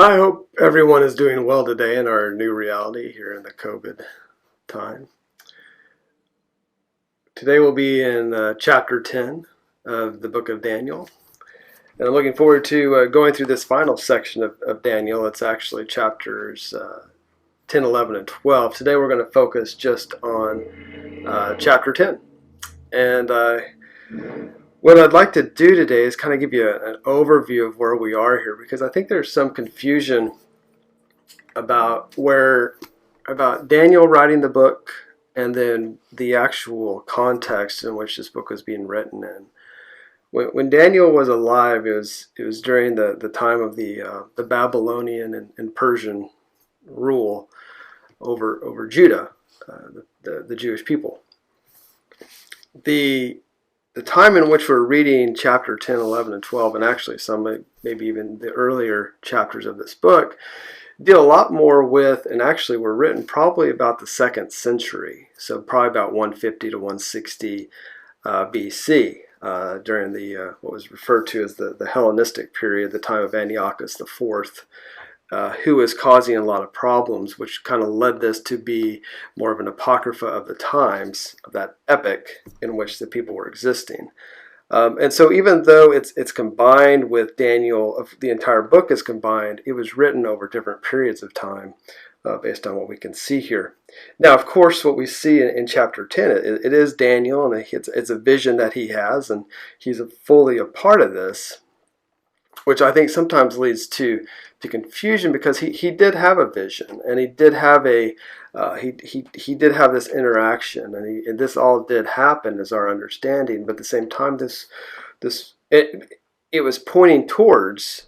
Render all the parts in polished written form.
I hope everyone is doing well today in our new reality here in the COVID time. Today we'll be in chapter 10 of the book of Daniel. And I'm looking forward to going through this final section of Daniel. It's actually chapters 10, 11, and 12. Today we're going to focus just on chapter 10. And what I'd like to do today is kind of give you an overview of where we are here, because I think there's some confusion about Daniel writing the book and then the actual context in which this book was being written in. When Daniel was alive, it was during the time of the Babylonian and Persian rule over Judah, the Jewish people. The time in which we're reading chapter 10, 11, and 12, and actually some maybe even the earlier chapters of this book, deal a lot more with, and actually were written probably about the 2nd century, so probably about 150 to 160 BC, during the what was referred to as the Hellenistic period, the time of Antiochus IV, who was causing a lot of problems, which kind of led this to be more of an apocrypha of the times, of that epoch in which the people were existing. And so even though it's combined with Daniel, the entire book is combined, it was written over different periods of time based on what we can see here. Now, of course, what we see in chapter 10, it is Daniel, and it's a vision that he has, and he's fully a part of this, which I think sometimes leads to confusion, because he did have a vision, and he did have he did have this interaction, and this all did happen, is our understanding. But at the same time, it was pointing towards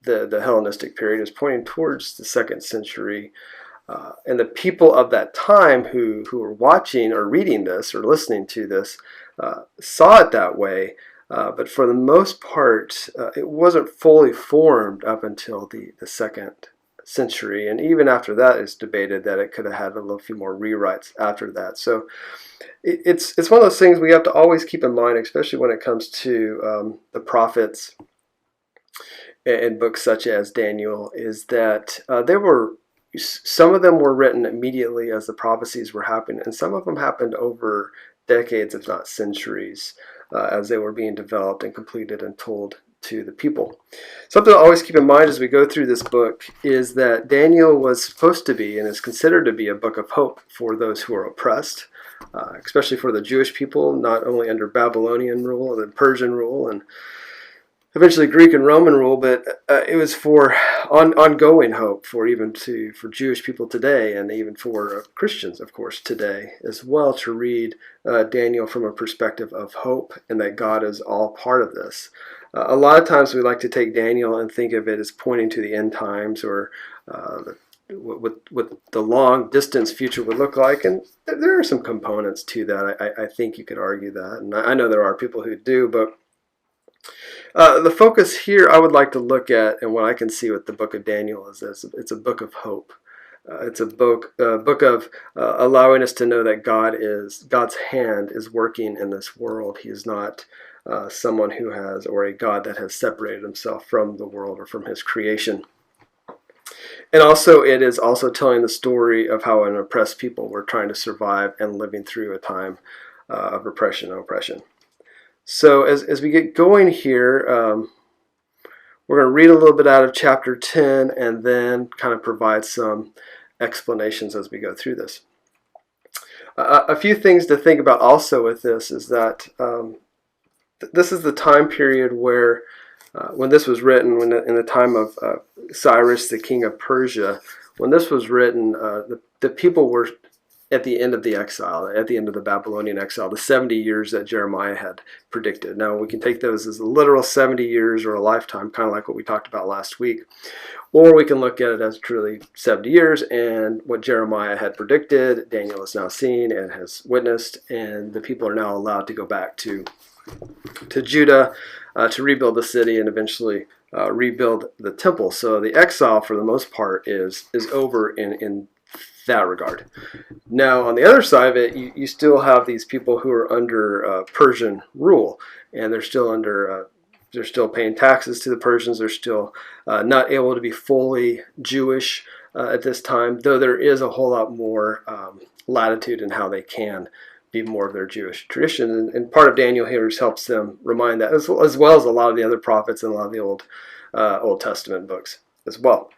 the Hellenistic period. It was pointing towards the 2nd century, and the people of that time who were watching or reading this or listening to this saw it that way. But for the most part, it wasn't fully formed up until the 2nd century. And even after that, it's debated that it could have had a little few more rewrites after that. So it's one of those things we have to always keep in mind, especially when it comes to the prophets in books such as Daniel, is that some of them were written immediately as the prophecies were happening, and some of them happened over decades, if not centuries, as they were being developed and completed and told to the people. Something to always keep in mind as we go through this book is that Daniel was supposed to be, and is considered to be, a book of hope for those who are oppressed, especially for the Jewish people, not only under Babylonian rule and Persian rule, and eventually Greek and Roman rule, but it was for ongoing hope for Jewish people today, and even for Christians, of course, today as well, to read Daniel from a perspective of hope, and that God is all part of this. A lot of times we like to take Daniel and think of it as pointing to the end times, or what the long distance future would look like, and there are some components to that. I think you could argue that, and I know there are people who do, but the focus here I would like to look at, and what I can see with the book of Daniel, is this: it's a book of hope. It's a book of allowing us to know that God's hand is working in this world. He is not someone who has, or a God that has separated himself from the world or from his creation. And also, it is also telling the story of how an oppressed people were trying to survive and living through a time of repression and oppression. So as we get going here, we're going to read a little bit out of chapter 10 and then kind of provide some explanations as we go through this. A few things to think about also with this is that this is the time period where, when this was written, in the time of Cyrus, the king of Persia, when this was written, the people were at the end of the exile, at the end of the Babylonian exile, the 70 years that Jeremiah had predicted. Now, we can take those as a literal 70 years or a lifetime, kind of like what we talked about last week. Or we can look at it as truly 70 years, and what Jeremiah had predicted, Daniel has now seen and has witnessed, and the people are now allowed to go back to Judah to rebuild the city and eventually rebuild the temple. So the exile, for the most part, is over in that regard. Now, on the other side of it, you still have these people who are under Persian rule, and they're still under they're still paying taxes to the Persians. They're still not able to be fully Jewish at this time, though there is a whole lot more latitude in how they can be more of their Jewish tradition. And part of Daniel here helps them remind that, as well as a lot of the other prophets and a lot of the Old Testament books as well.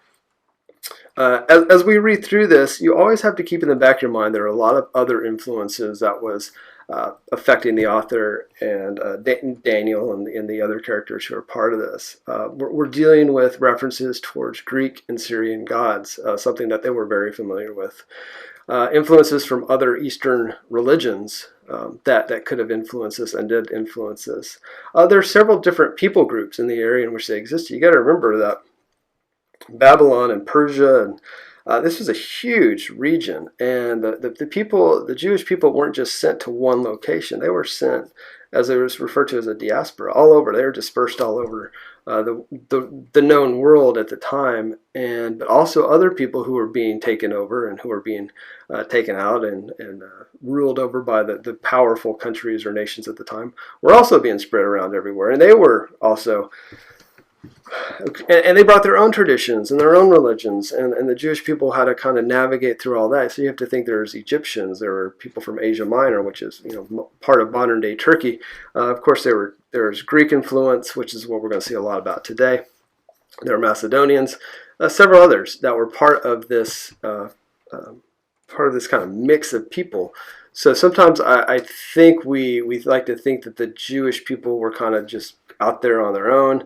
As we read through this, you always have to keep in the back of your mind there are a lot of other influences that was affecting the author and Daniel and the other characters who are part of this. We're dealing with references towards Greek and Syrian gods, something that they were very familiar with. Influences from other Eastern religions that could have influenced this and did influence this. There are several different people groups in the area in which they existed. You got to remember that Babylon and Persia, and this was a huge region, and the Jewish people weren't just sent to one location. They were sent, as it was referred to as a diaspora, all over. They were dispersed all over the known world at the time, but also other people who were being taken over and who were being taken out and ruled over by the powerful countries or nations at the time were also being spread around everywhere, and they were also. And they brought their own traditions and their own religions, and the Jewish people had to kind of navigate through all that. So you have to think there's Egyptians, there were people from Asia Minor, which is part of modern day Turkey. Of course, there's Greek influence, which is what we're going to see a lot about today. There were Macedonians, several others that were part of this kind of mix of people. So sometimes I think we like to think that the Jewish people were kind of just out there on their own,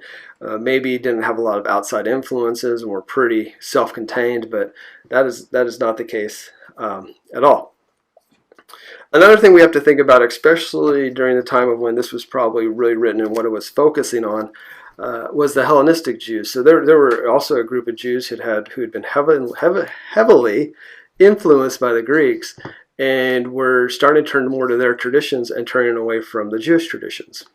maybe didn't have a lot of outside influences and were pretty self-contained, but that is not the case at all. Another thing we have to think about, especially during the time of when this was probably really written and what it was focusing on, was the Hellenistic Jews. So there were also a group of Jews who had been heavily influenced by the Greeks and were starting to turn more to their traditions and turning away from the Jewish traditions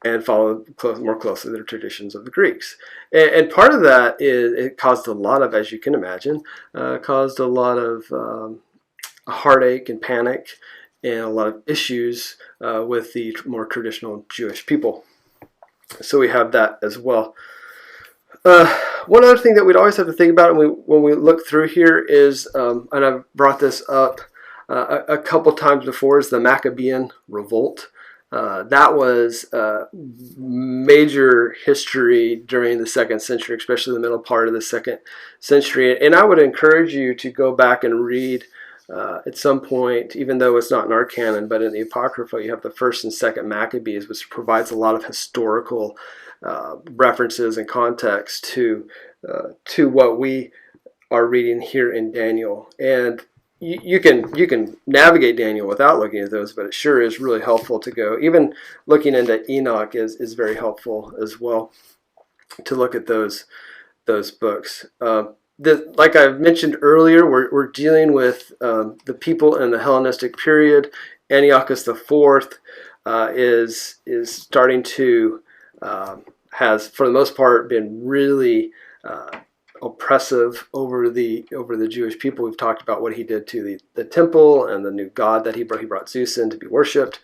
and follow more closely the traditions of the Greeks. And part of that is it caused a lot of, as you can imagine, caused a lot of heartache and panic and a lot of issues with the more traditional Jewish people. So we have that as well. One other thing that we'd always have to think about when we look through here is, and I've brought this up a couple times before, is the Maccabean revolt. That was major history during the 2nd century, especially the middle part of the 2nd century. And I would encourage you to go back and read at some point, even though it's not in our canon, but in the Apocrypha, you have the 1st and 2nd Maccabees, which provides a lot of historical references and context to what we are reading here in Daniel. And you can navigate Daniel without looking at those, but it sure is really helpful to go. Even looking into Enoch is very helpful as well to look at those books. Like I mentioned earlier, we're dealing with the people in the Hellenistic period. Antiochus IV is starting to has, for the most part, been really oppressive over the Jewish people. We've talked about what he did to the temple and the new god that he brought. He brought Zeus in to be worshipped.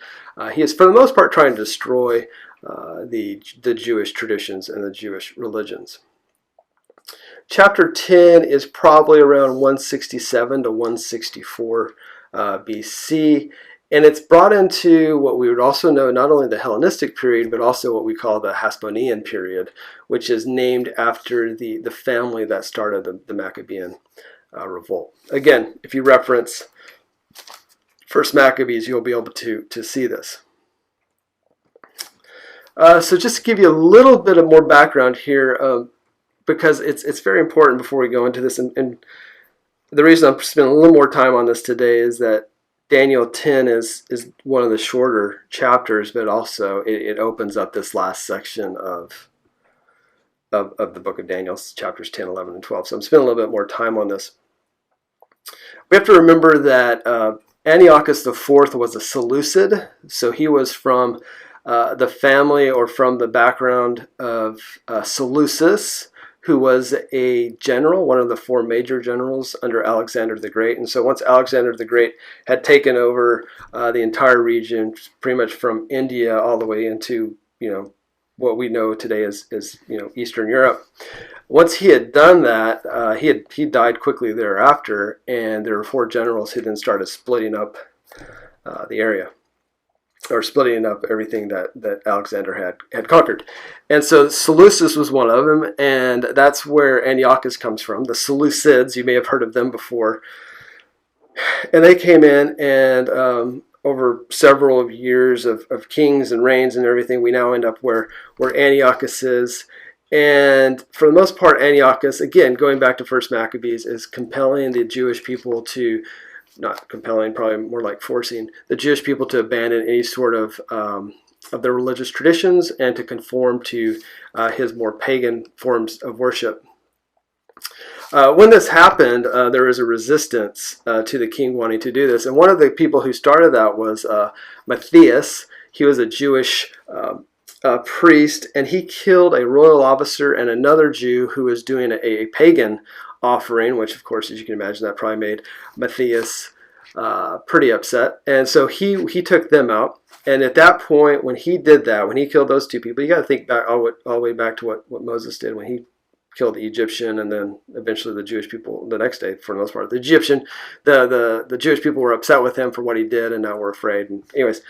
He is, for the most part, trying to destroy the Jewish traditions and the Jewish religions. Chapter 10 is probably around 167 to 164 BC. And it's brought into what we would also know not only the Hellenistic period, but also what we call the Hasmonean period, which is named after the family that started the Maccabean revolt. Again, if you reference First Maccabees, you'll be able to see this. So just to give you a little bit of more background here, because it's very important before we go into this, and the reason I'm spending a little more time on this today is that Daniel 10 is one of the shorter chapters, but also it opens up this last section of the book of Daniel, chapters 10, 11, and 12. So I'm spending a little bit more time on this. We have to remember that Antiochus IV was a Seleucid, so he was from the family or from the background of Seleucus, who was a general, one of the 4 major generals under Alexander the Great. And so once Alexander the Great had taken over the entire region, pretty much from India all the way into, what we know today is Eastern Europe. Once he had done that, he died quickly thereafter, and there were 4 generals who then started splitting up the area, or splitting up everything that Alexander had conquered. And so Seleucus was one of them, and that's where Antiochus comes from. The Seleucids, you may have heard of them before. And they came in, and over several of years of kings and reigns and everything, we now end up where Antiochus is. And for the most part, Antiochus, again, going back to First Maccabees, is compelling the Jewish people to, not compelling, probably more like forcing the Jewish people to abandon any sort of their religious traditions and to conform to his more pagan forms of worship. When this happened, there was a resistance to the king wanting to do this. And one of the people who started that was Matthias. He was a Jewish priest, and he killed a royal officer and another Jew who was doing a pagan offering, which, of course, as you can imagine, that probably made Matthias pretty upset. And so he took them out. And at that point, when he did that, when he killed those 2 people, you got to think back all the way back to what Moses did when he killed the Egyptian, and then eventually the Jewish people the next day, for the most part. The Egyptian, the Jewish people were upset with him for what he did, and now we're afraid. And anyways,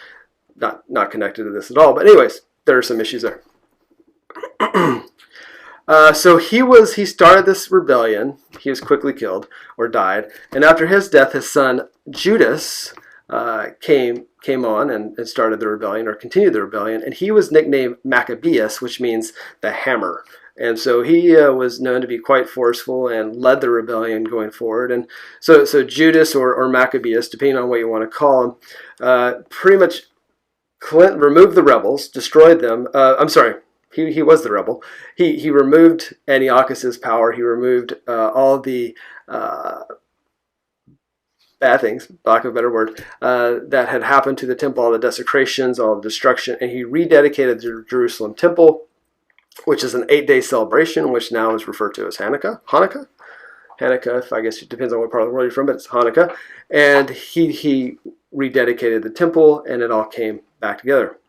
not connected to this at all. But anyways, there are some issues there. So he started this rebellion. He was quickly killed or died, and after his death, his son Judas came on and started the rebellion, or continued the rebellion, and he was nicknamed Maccabeus, which means the hammer. And so he was known to be quite forceful and led the rebellion going forward. And so Judas or Maccabeus, depending on what you want to call him, pretty much removed the rebels, destroyed them. I'm sorry, he was the rebel. He removed Antiochus's power. He removed all the bad things, lack of a better word, that had happened to the temple, all the desecrations, all the destruction, and he rededicated the Jerusalem temple, which is an 8-day celebration, which now is referred to as Hanukkah, if I guess it depends on what part of the world you're from, but it's Hanukkah. And he rededicated the temple, and it all came back together.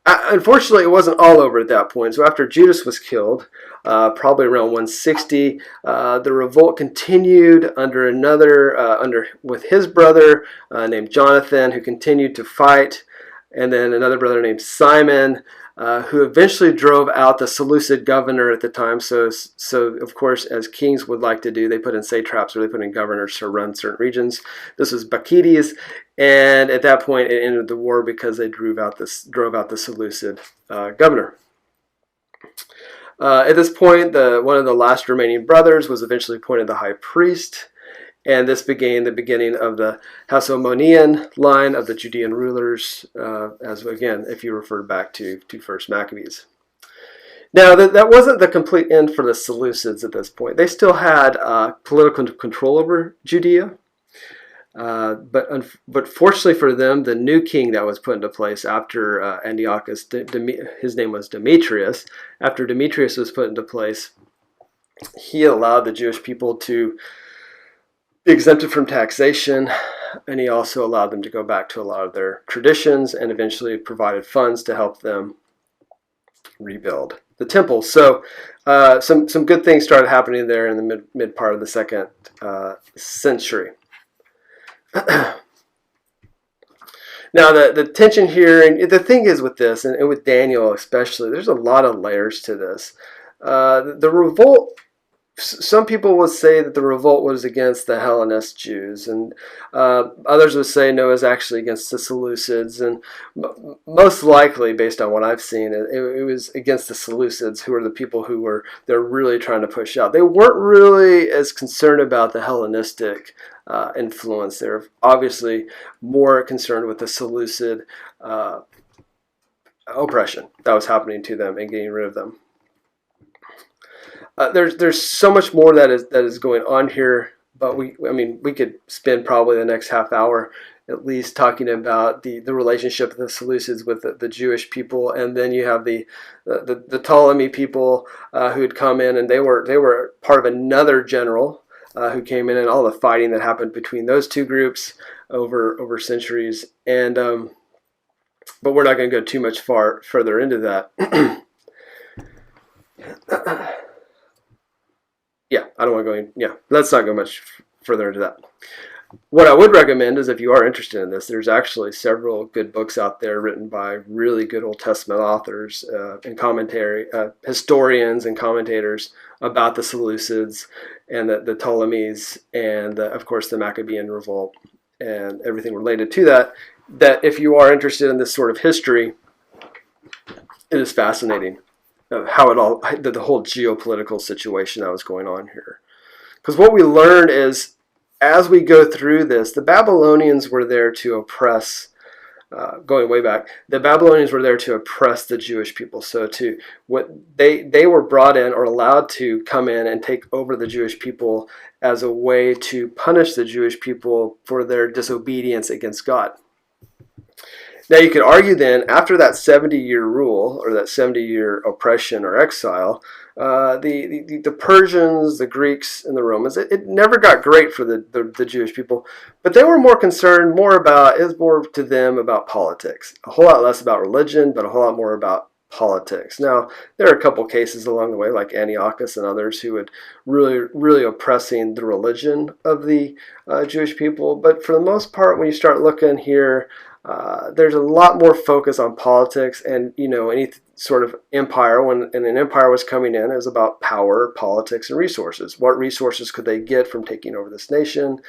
Unfortunately, it wasn't all over at that point. So after Judas was killed, probably around 160, the revolt continued with his brother named Jonathan, who continued to fight, and then another brother named Simon, who eventually drove out the Seleucid governor at the time. So of course, as kings would like to do, they put in satraps, or they put in governors to run certain regions. This was Bacchides, and at that point, it ended the war because they drove out the Seleucid governor. At this point, one of the last remaining brothers was eventually appointed the high priest. And this began the beginning of the Hasmonean line of the Judean rulers, as again, if you refer back to First Maccabees. Now, that wasn't the complete end for the Seleucids at this point. They still had political control over Judea, but fortunately for them, the new king that was put into place after Antiochus, his name was Demetrius. After Demetrius was put into place, he allowed the Jewish people to be exempted from taxation, and he also allowed them to go back to a lot of their traditions, and eventually provided funds to help them rebuild the temple. So some good things started happening there in the mid part of the 2nd century. Now the tension here, and the thing is with this, and with Daniel especially, there's a lot of layers to this. The revolt, some people would say that the revolt was against the Hellenist Jews, and others would say no, it was actually against the Seleucids, and most likely, based on what I've seen, it was against the Seleucids, who are the people they're really trying to push out. They weren't really as concerned about the Hellenistic influence. They're obviously more concerned with the Seleucid oppression that was happening to them and getting rid of them. There's so much more that is going on here, but we could spend probably the next half hour at least talking about the relationship of the Seleucids with the Jewish people, and then you have the Ptolemy people who had come in, and they were part of another general who came in, and all the fighting that happened between those two groups over centuries. And but we're not going to go too much further into that. Yeah, I don't want to go in. Yeah, let's not go much further into that. What I would recommend is if you are interested in this, there's actually several good books out there written by really good Old Testament authors and historians and commentators about the Seleucids and the Ptolemies and, of course, the Maccabean Revolt and everything related to that, that if you are interested in this sort of history, it is fascinating how the whole geopolitical situation that was going on here. Because what we learn is, as we go through this, the Babylonians were there to oppress, going way back, the Babylonians were there to oppress the Jewish people. So they were brought in or allowed to come in and take over the Jewish people as a way to punish the Jewish people for their disobedience against God. Now you could argue then, after that 70-year rule, or that 70-year oppression or exile, the Persians, the Greeks, and the Romans, it never got great for the Jewish people, but they were more concerned, it was more to them about politics. A whole lot less about religion, but a whole lot more about politics. Now, there are a couple cases along the way, like Antiochus and others, who would really oppressing the religion of the Jewish people, but for the most part, when you start looking here, there's a lot more focus on politics, and any sort of empire, when an empire was coming in, it was about power, politics, and resources. What resources could they get from taking over this nation?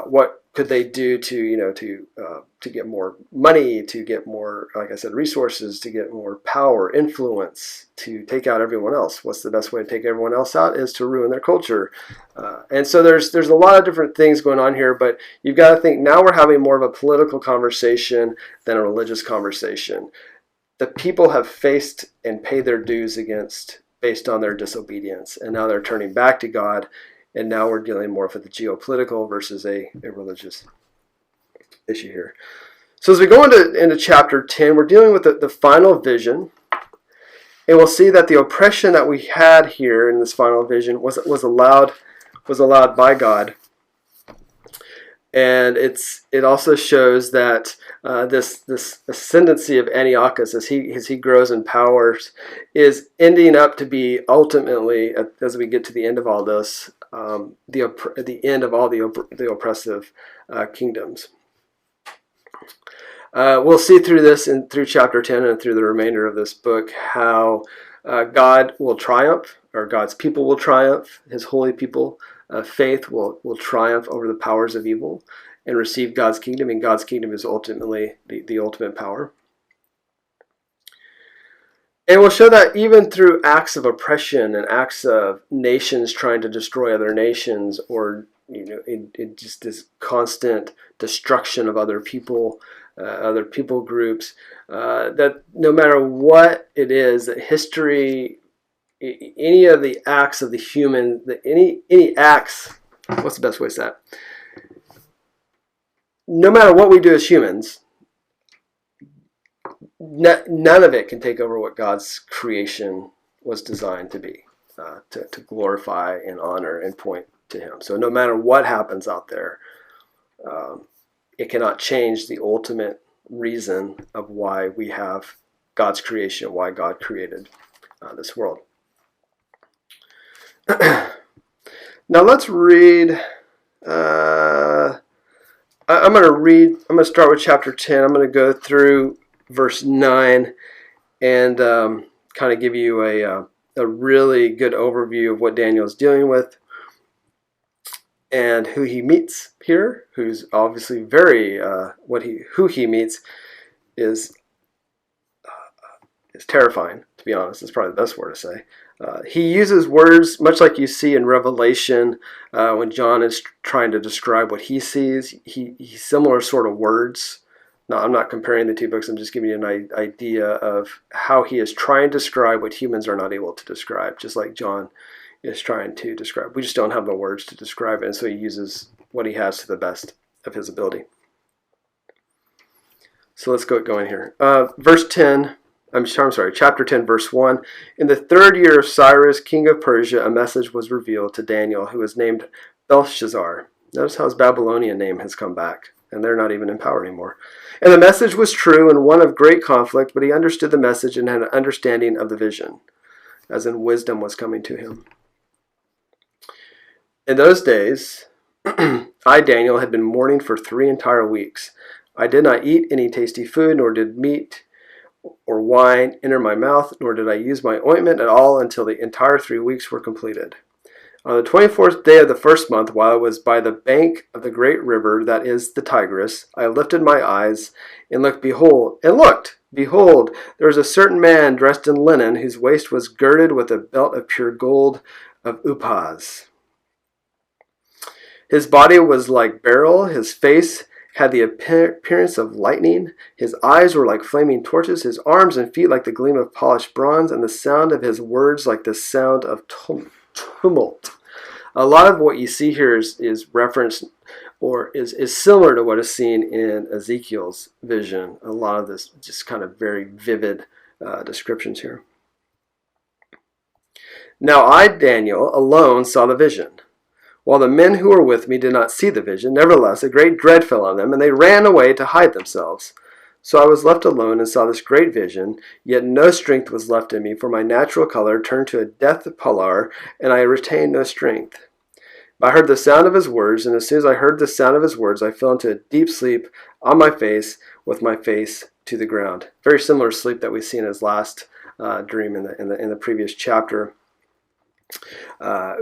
What could they do to get more money, to get more, like I said, resources, to get more power, influence, to take out everyone else? What's the best way to take everyone else out? Is to ruin their culture. And so there's a lot of different things going on here, but you've got to think now we're having more of a political conversation than a religious conversation. The people have faced and paid their dues based on their disobedience, and now they're turning back to God. And now we're dealing more with the geopolitical versus a religious issue here. So as we go into chapter 10, we're dealing with the final vision. And we'll see that the oppression that we had here in this final vision was allowed by God. And it also shows that this ascendancy of Antiochus as he grows in powers is ending up to be ultimately, as we get to the end of all this, the end of all the oppressive kingdoms. We'll see through this and through chapter 10 and through the remainder of this book how God will triumph, or God's people will triumph, his holy people. Faith will triumph over the powers of evil and receive God's kingdom, and God's kingdom is ultimately the ultimate power. And we'll show that even through acts of oppression and acts of nations trying to destroy other nations, or in just this constant destruction of other people groups, that no matter what it is, that history, any of the acts of the human, any acts, what's the best way to say that? No matter what we do as humans, none of it can take over what God's creation was designed to be, to glorify and honor and point to him. So no matter what happens out there, it cannot change the ultimate reason of why we have God's creation, why God created this world. Now let's read. I'm going to start with chapter 10. I'm going to go through verse 9 and kind of give you a really good overview of what Daniel is dealing with and who he meets here, who's obviously who he meets is terrifying, to be honest. It's probably the best word to say. He uses words much like you see in Revelation when John is trying to describe what he sees. He's similar sort of words. Now, I'm not comparing the two books. I'm just giving you an idea of how he is trying to describe what humans are not able to describe, just like John is trying to describe. We just don't have the words to describe it, and so he uses what he has to the best of his ability. So let's go going here. Chapter 10, verse 1. In the 3rd year of Cyrus, king of Persia, a message was revealed to Daniel, who was named Belshazzar. Notice how his Babylonian name has come back and they're not even in power anymore. And the message was true and one of great conflict, but he understood the message and had an understanding of the vision, as in wisdom was coming to him. In those days, I, Daniel, had been mourning for 3 entire weeks. I did not eat any tasty food, nor did meat or wine enter my mouth, nor did I use my ointment at all until the entire 3 weeks were completed. On the 24th day of the first month, while I was by the bank of the great river, that is the Tigris, I lifted my eyes and looked, behold, there was a certain man dressed in linen, whose waist was girded with a belt of pure gold of Uphaz. His body was like beryl, his face had the appearance of lightning, his eyes were like flaming torches, his arms and feet like the gleam of polished bronze, and the sound of his words like the sound of tumult. A lot of what you see here is referenced or is similar to what is seen in Ezekiel's vision. A lot of this just kind of very vivid descriptions here. Now I, Daniel, alone saw the vision, while the men who were with me did not see the vision. Nevertheless, a great dread fell on them, and they ran away to hide themselves. So I was left alone and saw this great vision, yet no strength was left in me, for my natural color turned to a death pallor, and I retained no strength. But I heard the sound of his words, and as soon as I heard the sound of his words, I fell into a deep sleep on my face, with my face to the ground. Very similar sleep that we see in his last dream in the previous chapter.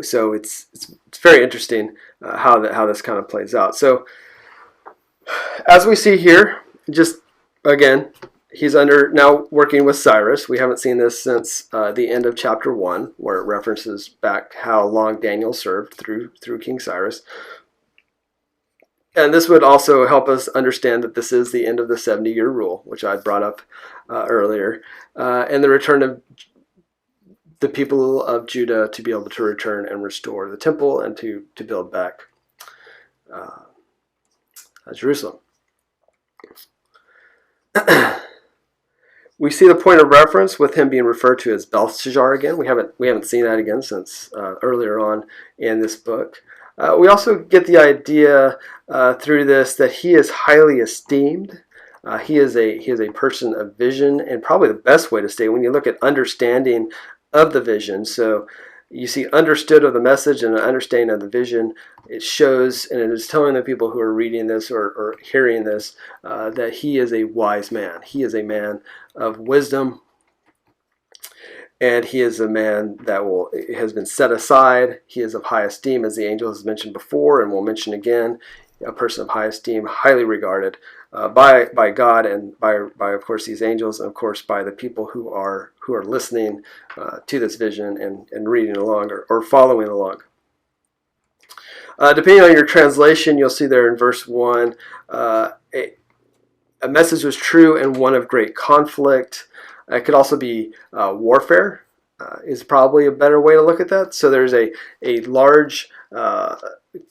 So it's very interesting how this kind of plays out. So as we see here, just again, he's now working with Cyrus. We haven't seen this since the end of chapter 1, where it references back how long Daniel served through King Cyrus. And this would also help us understand that this is the end of the 70-year rule, which I brought up earlier, and the return of the people of Judah to be able to return and restore the temple and to build back Jerusalem. We see the point of reference with him being referred to as Belshazzar again. We haven't seen that again since earlier on in this book. We also get the idea through this that he is highly esteemed. He is a person of vision, and probably the best way to say it, when you look at understanding of the vision. So you see understood of the message and an understanding of the vision. It shows, and it is telling the people who are reading this or hearing this that he is a wise man. He is a man of wisdom, and he is a man that has been set aside. He is of high esteem, as the angel has mentioned before and will mention again. A person of high esteem, highly regarded by God and by of course these angels, and of course by the people who are listening to this vision and reading along or following along. Depending on your translation, you'll see there in verse 1, a message was true and one of great conflict. It could also be warfare is probably a better way to look at that. So there's a large,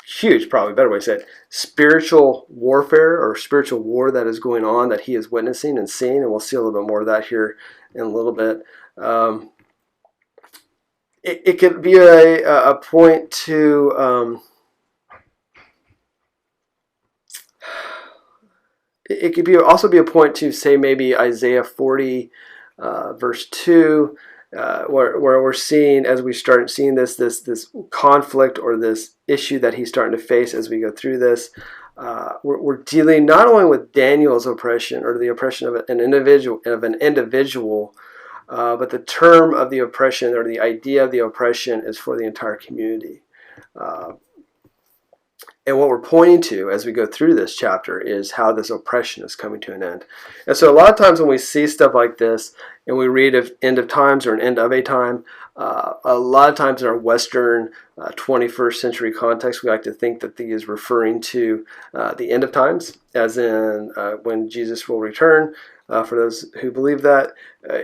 huge, probably a better way to say it, spiritual warfare or spiritual war that is going on that he is witnessing and seeing, and we'll see a little bit more of that here in a little bit. It could be a point to it could also be a point to say maybe Isaiah 40 verse 2, where we're seeing, as we start seeing this conflict or this issue that he's starting to face as we go through this. We're dealing not only with Daniel's oppression or the oppression of an individual, but the term of the oppression or the idea of the oppression is for the entire community. And what we're pointing to as we go through this chapter is how this oppression is coming to an end. And so a lot of times when we see stuff like this and we read of end of times or an end of a time, a lot of times in our Western 21st century context, we like to think that he is referring to the end of times, as in when Jesus will return. For those who believe that,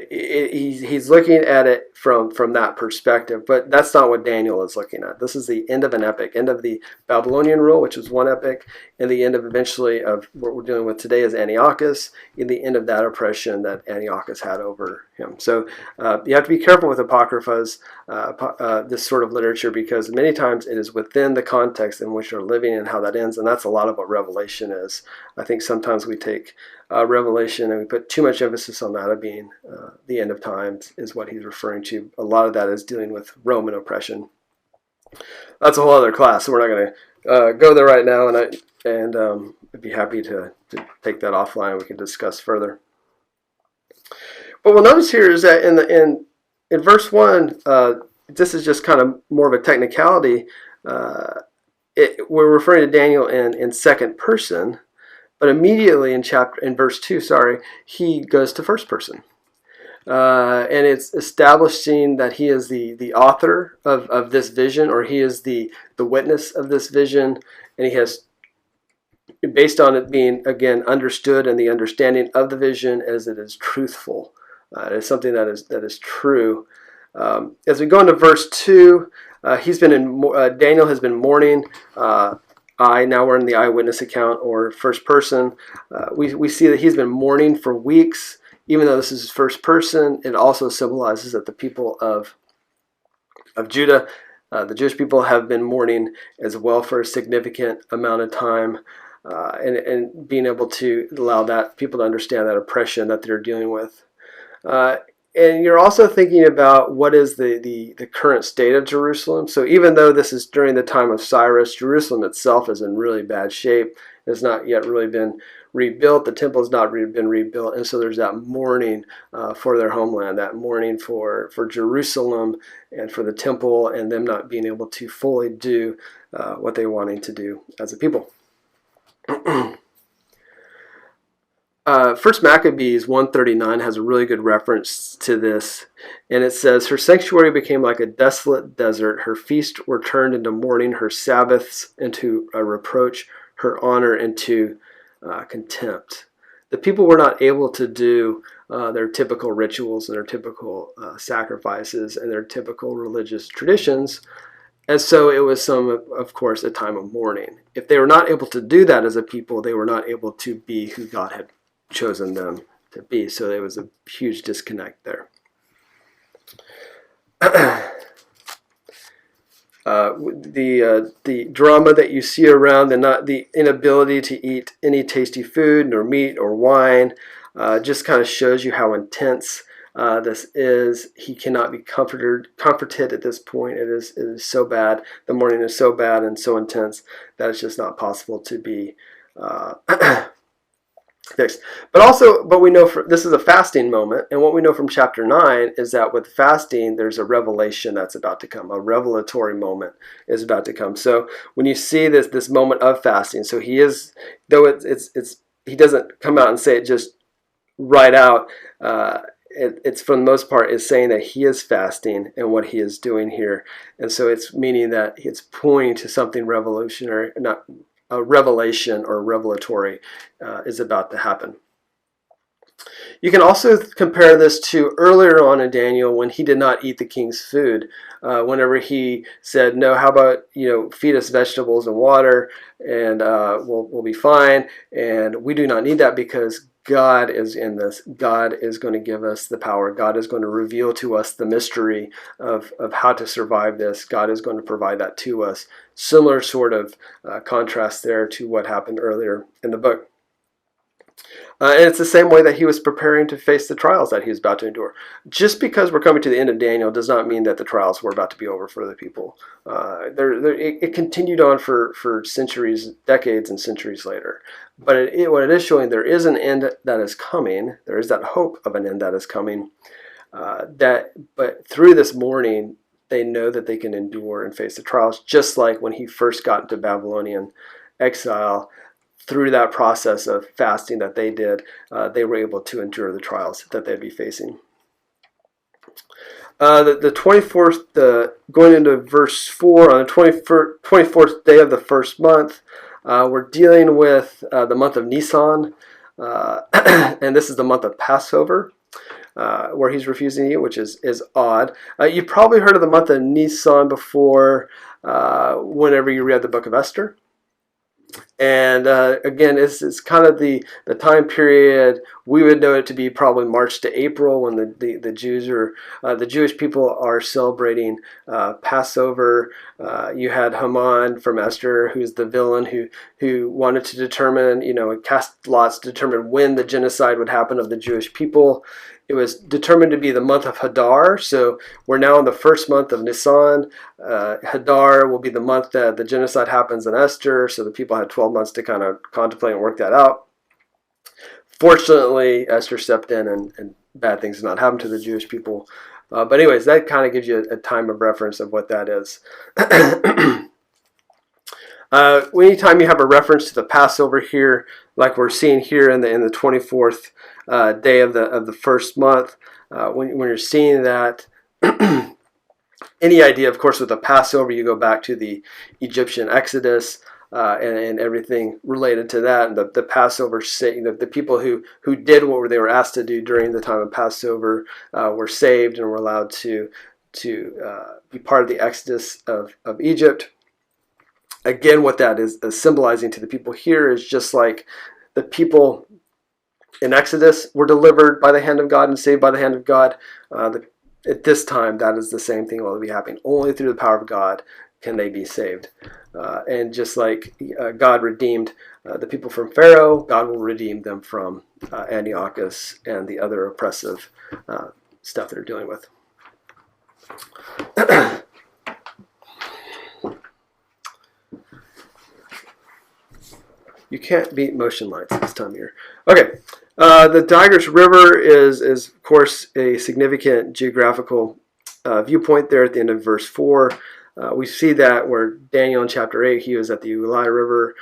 he's looking at it from that perspective, but that's not what Daniel is looking at. This is the end of an epic, end of the Babylonian rule, which was one epic, and the end of eventually of what we're dealing with today is Antiochus, and the end of that oppression that Antiochus had over him. So you have to be careful with apocryphas, this sort of literature, because many times it is within the context in which you're living and how that ends, and that's a lot of what Revelation is. I think sometimes we take Revelation and we put too much emphasis on that of being the end of times is what he's referring to. A lot of that is dealing with Roman oppression. That's a whole other class, so we're not going to go there right now, and I'd be happy to take that offline and we can discuss further. What we'll notice here is that in verse 1, this is just kind of more of a technicality. We're referring to Daniel in second person, but immediately in verse 2, he goes to first person. And it's establishing that he is the author of this vision, or he is the witness of this vision, and he has, based on it being, again, understood and the understanding of the vision as it is truthful. It is something that is true. As we go into verse 2, Daniel has been mourning. Now we're in the eyewitness account, or first person. We see that he's been mourning for weeks. Even though this is first person, it also symbolizes that the people of Judah, the Jewish people, have been mourning as well for a significant amount of time, and being able to allow that people to understand that oppression that they're dealing with. And you're also thinking about what is the current state of Jerusalem. So even though this is during the time of Cyrus, Jerusalem itself is in really bad shape. It's not yet really been rebuilt. The temple has not been rebuilt. And so there's that mourning for their homeland, that mourning for Jerusalem and for the temple, and them not being able to fully do what they're wanting to do as a people. First Maccabees 139 has a really good reference to this, and it says, "Her sanctuary became like a desolate desert. Her feasts were turned into mourning, her Sabbaths into a reproach, her honor into contempt." The people were not able to do their typical rituals and their typical sacrifices and their typical religious traditions, and so it was of course, a time of mourning. If they were not able to do that as a people, they were not able to be who God had chosen them to be. So there was a huge disconnect there. The drama that you see around the inability to eat any tasty food, nor meat or wine, just kind of shows you how intense this is. He cannot be comforted at this point. It is so bad. The mourning is so bad and so intense that it's just not possible to be fixed. But we know this is a fasting moment, and what we know from chapter 9 is that with fasting, there's a revelation that's about to come. A revelatory moment is about to come. So when you see this moment of fasting, so he is, though he doesn't come out and say it just right out. It's for the most part is saying that he is fasting and what he is doing here, and so it's meaning that it's pointing to something revolutionary, not a revelation or revelatory is about to happen. You can also compare this to earlier on in Daniel when he did not eat the king's food. Whenever he said, "No, how about feed us vegetables and water, and we'll be fine." And we do not need that because God is in this. God is going to give us the power. God is going to reveal to us the mystery of how to survive this. God is going to provide that to us. Similar sort of contrast there to what happened earlier in the book. And it's the same way that he was preparing to face the trials that he was about to endure. Just because we're coming to the end of Daniel does not mean that the trials were about to be over for the people. It continued on for centuries, decades, and centuries later. But what it is showing, there is an end that is coming. There is that hope of an end that is coming. But through this mourning, they know that they can endure and face the trials, just like when he first got into Babylonian exile. Through that process of fasting that they did, they were able to endure the trials that they'd be facing. The 24th, going into verse 4, on the 24th day of the first month, we're dealing with the month of Nisan, and this is the month of Passover. where he's refusing to eat, which is odd. You've probably heard of the month of Nisan before, whenever you read the book of Esther. And again, it's kind of the time period we would know it to be probably March to April, when the Jews are the Jewish people are celebrating Passover. You had Haman from Esther, who's the villain who wanted to determine, cast lots to determine when the genocide would happen of the Jewish people. It was determined to be the month of Hadar, so we're now in the first month of Nisan. Hadar will be the month that the genocide happens in Esther, so the people had 12 months to kind of contemplate and work that out. Fortunately, Esther stepped in and bad things did not happen to the Jewish people. But anyways, that kind of gives you a time of reference of what that is. Anytime you have a reference to the Passover here, like we're seeing here in the 24th day of the first month, when you're seeing that, any idea, of course, with the Passover, you go back to the Egyptian Exodus and everything related to that, and the Passover, the people who did what they were asked to do during the time of Passover were saved and were allowed to be part of the Exodus of Egypt. Again, what that is symbolizing to the people here is just like the people in Exodus were delivered by the hand of God and saved by the hand of God. At this time, that is the same thing will be happening. Only through the power of God can they be saved. And just like God redeemed the people from Pharaoh, God will redeem them from Antiochus and the other oppressive stuff they're dealing with. You can't beat motion lights this time of year. Okay, the Tigris River is of course a significant geographical viewpoint there at the end of verse 4. We see that where Daniel in chapter 8, he was at the Ulai River,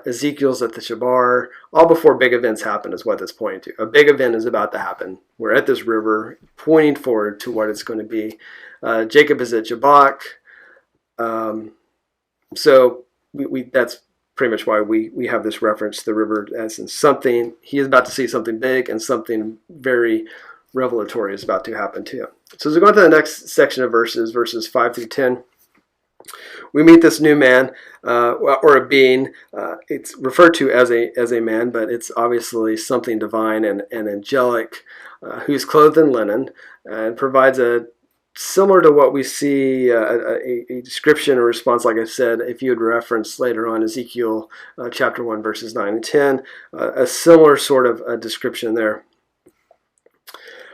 Ezekiel's at the Shabar, all before big events happen is what that's pointing to. A big event is about to happen. We're at this river, pointing forward to what it's going to be. Jacob is at Jabbok. So that's pretty much why we have this reference to the river as in something. He is about to see something big, and something very revelatory is about to happen to him. So as we go into the next section of verses 5 through 10, we meet this new man, or a being. It's referred to as a man, but it's obviously something divine and angelic, who's clothed in linen, and provides a similar to what we see, a description or response, like I said, if you would reference later on Ezekiel chapter 1, verses 9 and 10, a similar sort of a description there.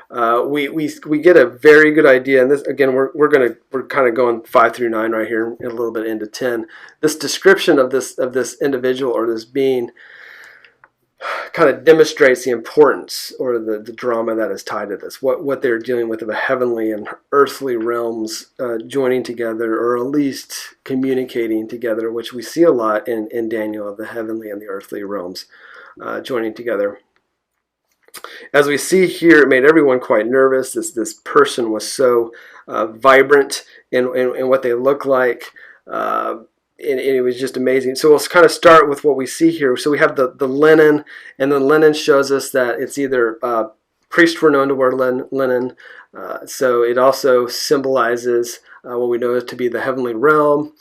We get a very good idea, and this again we're kind of going 5 through 9 right here, and a little bit into 10. This description of this individual or this being kind of demonstrates the importance or the drama that is tied to this. What they're dealing with of the heavenly and earthly realms joining together, or at least communicating together, which we see a lot in Daniel, of the heavenly and the earthly realms joining together. As we see here, it made everyone quite nervous. This person was so vibrant in what they look like. And it was just amazing. So we'll kind of start with what we see here. So we have the linen, and the linen shows us that it's either priests were known to wear linen. So it also symbolizes what we know to be the heavenly realm,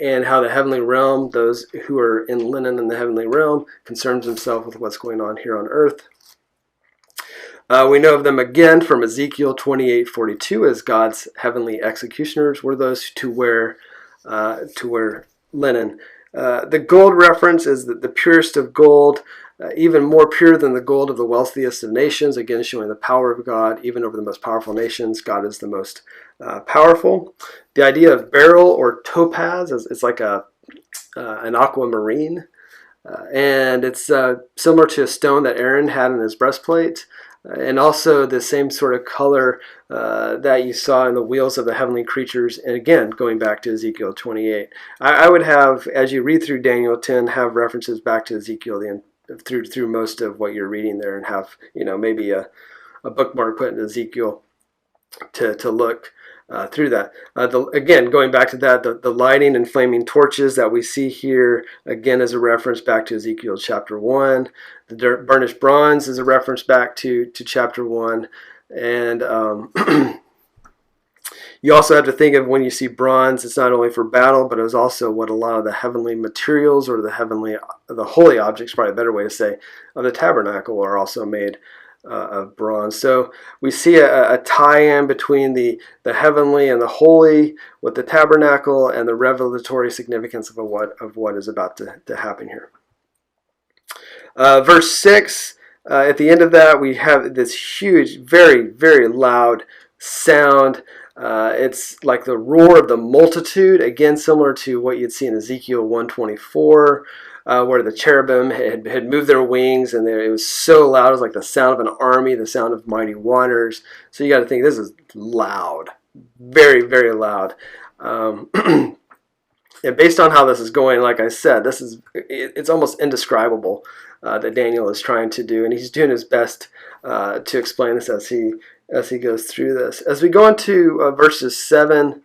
and how the heavenly realm, those who are in linen in the heavenly realm, concerns themselves with what's going on here on earth. We know of them again from Ezekiel 28:42 as God's heavenly executioners were those to wear linen. The gold reference is the purest of gold, even more pure than the gold of the wealthiest of nations, again showing the power of God even over the most powerful nations. God is the most powerful. The idea of beryl or topaz is like an aquamarine, and it's similar to a stone that Aaron had in his breastplate. And also the same sort of color that you saw in the wheels of the heavenly creatures. And again, going back to Ezekiel 28. I would have, as you read through Daniel 10, have references back to Ezekiel through most of what you're reading there, and have maybe a bookmark put in Ezekiel to look through that. Again, going back to that, the lighting and flaming torches that we see here, again, is a reference back to Ezekiel chapter 1. The burnished bronze is a reference back to chapter 1. And you also have to think of when you see bronze, it's not only for battle, but it was also what a lot of the heavenly materials or the holy objects, probably a better way to say, of the tabernacle are also made of bronze. So we see a tie-in between the heavenly and the holy with the tabernacle and the revelatory significance of what is about to happen here. Verse 6, at the end of that, we have this huge, very, very loud sound. It's like the roar of the multitude, again, similar to what you'd see in Ezekiel 124. Where the cherubim had moved their wings, and it was so loud. It was like the sound of an army, the sound of mighty waters. So you got to think, this is loud, very, very loud. And based on how this is going, like I said, it's almost indescribable that Daniel is trying to do, and he's doing his best to explain this as he goes through this. As we go into verses 7.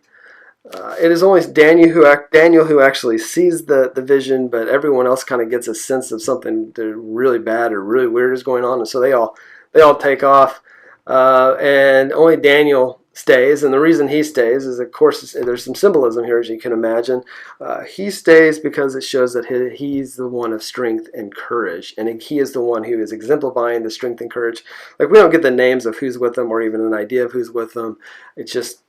It is only Daniel who actually sees the vision, but everyone else kind of gets a sense of something really bad or really weird is going on, and so they all take off, and only Daniel stays. And the reason he stays is, of course, there's some symbolism here, as you can imagine. He stays because it shows that he's the one of strength and courage, and he is the one who is exemplifying the strength and courage. Like, we don't get the names of who's with them or even an idea of who's with them. It's just,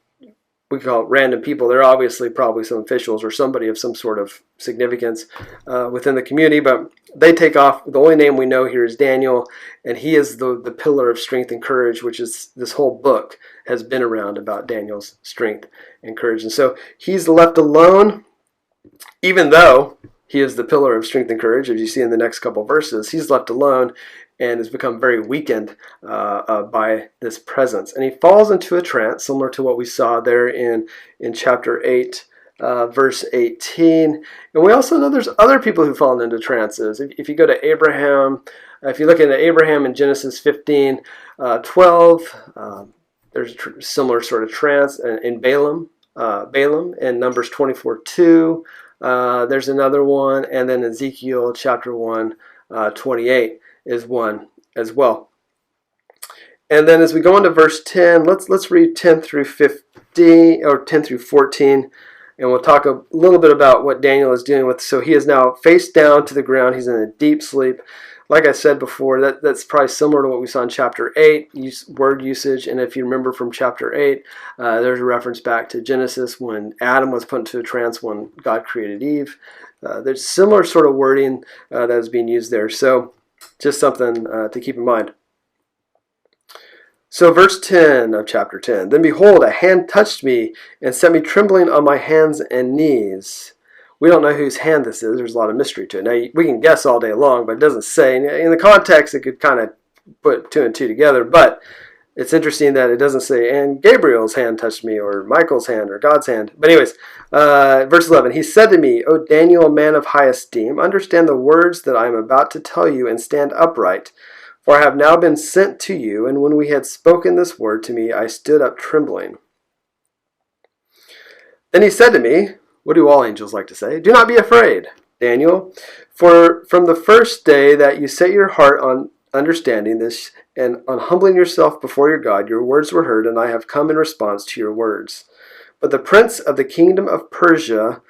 we call it random people. They're obviously probably some officials or somebody of some sort of significance within the community, but they take off. The only name we know here is Daniel, and he is the pillar of strength and courage, which is, this whole book has been around about Daniel's strength and courage. And so he's left alone, even though he is the pillar of strength and courage, as you see in the next couple verses. He's left alone and has become very weakened by this presence. And he falls into a trance, similar to what we saw there in chapter 8, verse 18. And we also know there's other people who've fallen into trances. If you go to Abraham, if you look into Abraham in Genesis 15, 12, there's a similar sort of trance. In Balaam in Numbers 24:2, there's another one. And then Ezekiel chapter 1, 28. Is one as well. And then as we go into verse 10, let's read 10 through 15 or 10 through 14, and we'll talk a little bit about what Daniel is dealing with. So he is now face down to the ground. He's in a deep sleep. Like I said before, that's probably similar to what we saw in chapter 8, word usage. And if you remember from chapter 8, there's a reference back to Genesis when Adam was put into a trance when God created Eve. There's similar sort of wording that is being used there. So just something to keep in mind. So verse 10 of chapter 10. Then behold, a hand touched me and set me trembling on my hands and knees. We don't know whose hand this is. There's a lot of mystery to it. Now, we can guess all day long, but it doesn't say. In the context, it could kind of put two and two together, but it's interesting that it doesn't say, and Gabriel's hand touched me, or Michael's hand, or God's hand. But anyways, verse 11, he said to me, O Daniel, a man of high esteem, understand the words that I am about to tell you, and stand upright. For I have now been sent to you, and when we had spoken this word to me, I stood up trembling. Then he said to me, what do all angels like to say? Do not be afraid, Daniel, for from the first day that you set your heart on understanding this and on humbling yourself before your God, your words were heard, and I have come in response to your words. But the prince of the kingdom of Persia,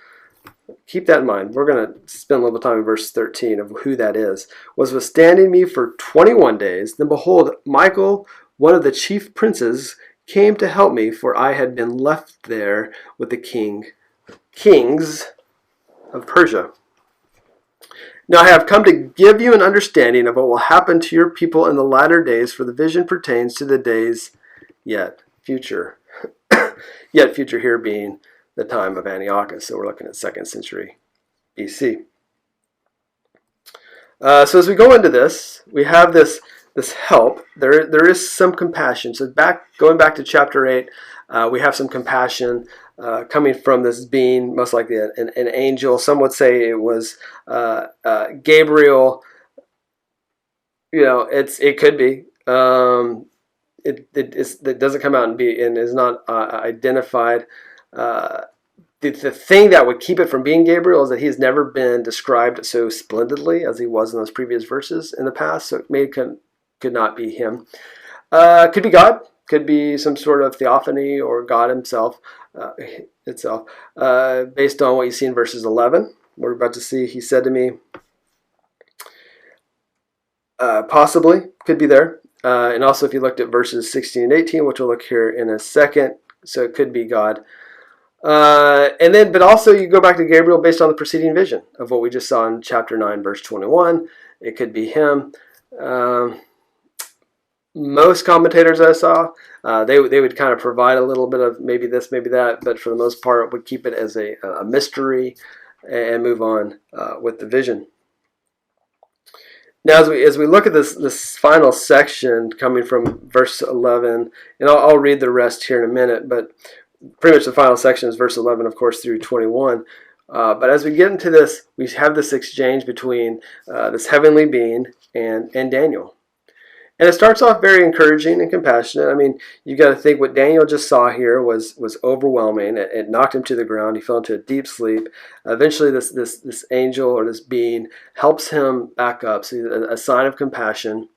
keep that in mind, we're going to spend a little time in verse 13 of who that is, was withstanding me for 21 days. Then behold, Michael, one of the chief princes, came to help me, for I had been left there with the kings of Persia. Now I have come to give you an understanding of what will happen to your people in the latter days, for the vision pertains to the days yet future. Yet future here being the time of Antiochus. So we're looking at 2nd century BC. So as we go into this, we have this help. There is some compassion. So going back to chapter 8, we have some compassion coming from this being, most likely an angel. Some would say it was Gabriel. It could be. it doesn't come out and is not identified. The thing that would keep it from being Gabriel is that he's never been described so splendidly as he was in those previous verses in the past. So it could not be him. Could be God. Could be some sort of theophany or God himself itself. Based on what you see in verses 11, we're about to see. He said to me, possibly could be there. And also, if you looked at verses 16 and 18, which we'll look here in a second, so it could be God. But also you go back to Gabriel based on the preceding vision of what we just saw in chapter 9, verse 21. It could be him. Most commentators I saw, they would kind of provide a little bit of maybe this, maybe that, but for the most part would keep it as a mystery and move on with the vision. Now, as we look at this final section coming from verse 11, and I'll read the rest here in a minute, but pretty much the final section is verse 11, of course, through 21. But as we get into this, we have this exchange between this heavenly being and Daniel. And it starts off very encouraging and compassionate. I mean, you got to think what Daniel just saw here was overwhelming. It knocked him to the ground. He fell into a deep sleep. Eventually, this angel or this being helps him back up. So a sign of compassion.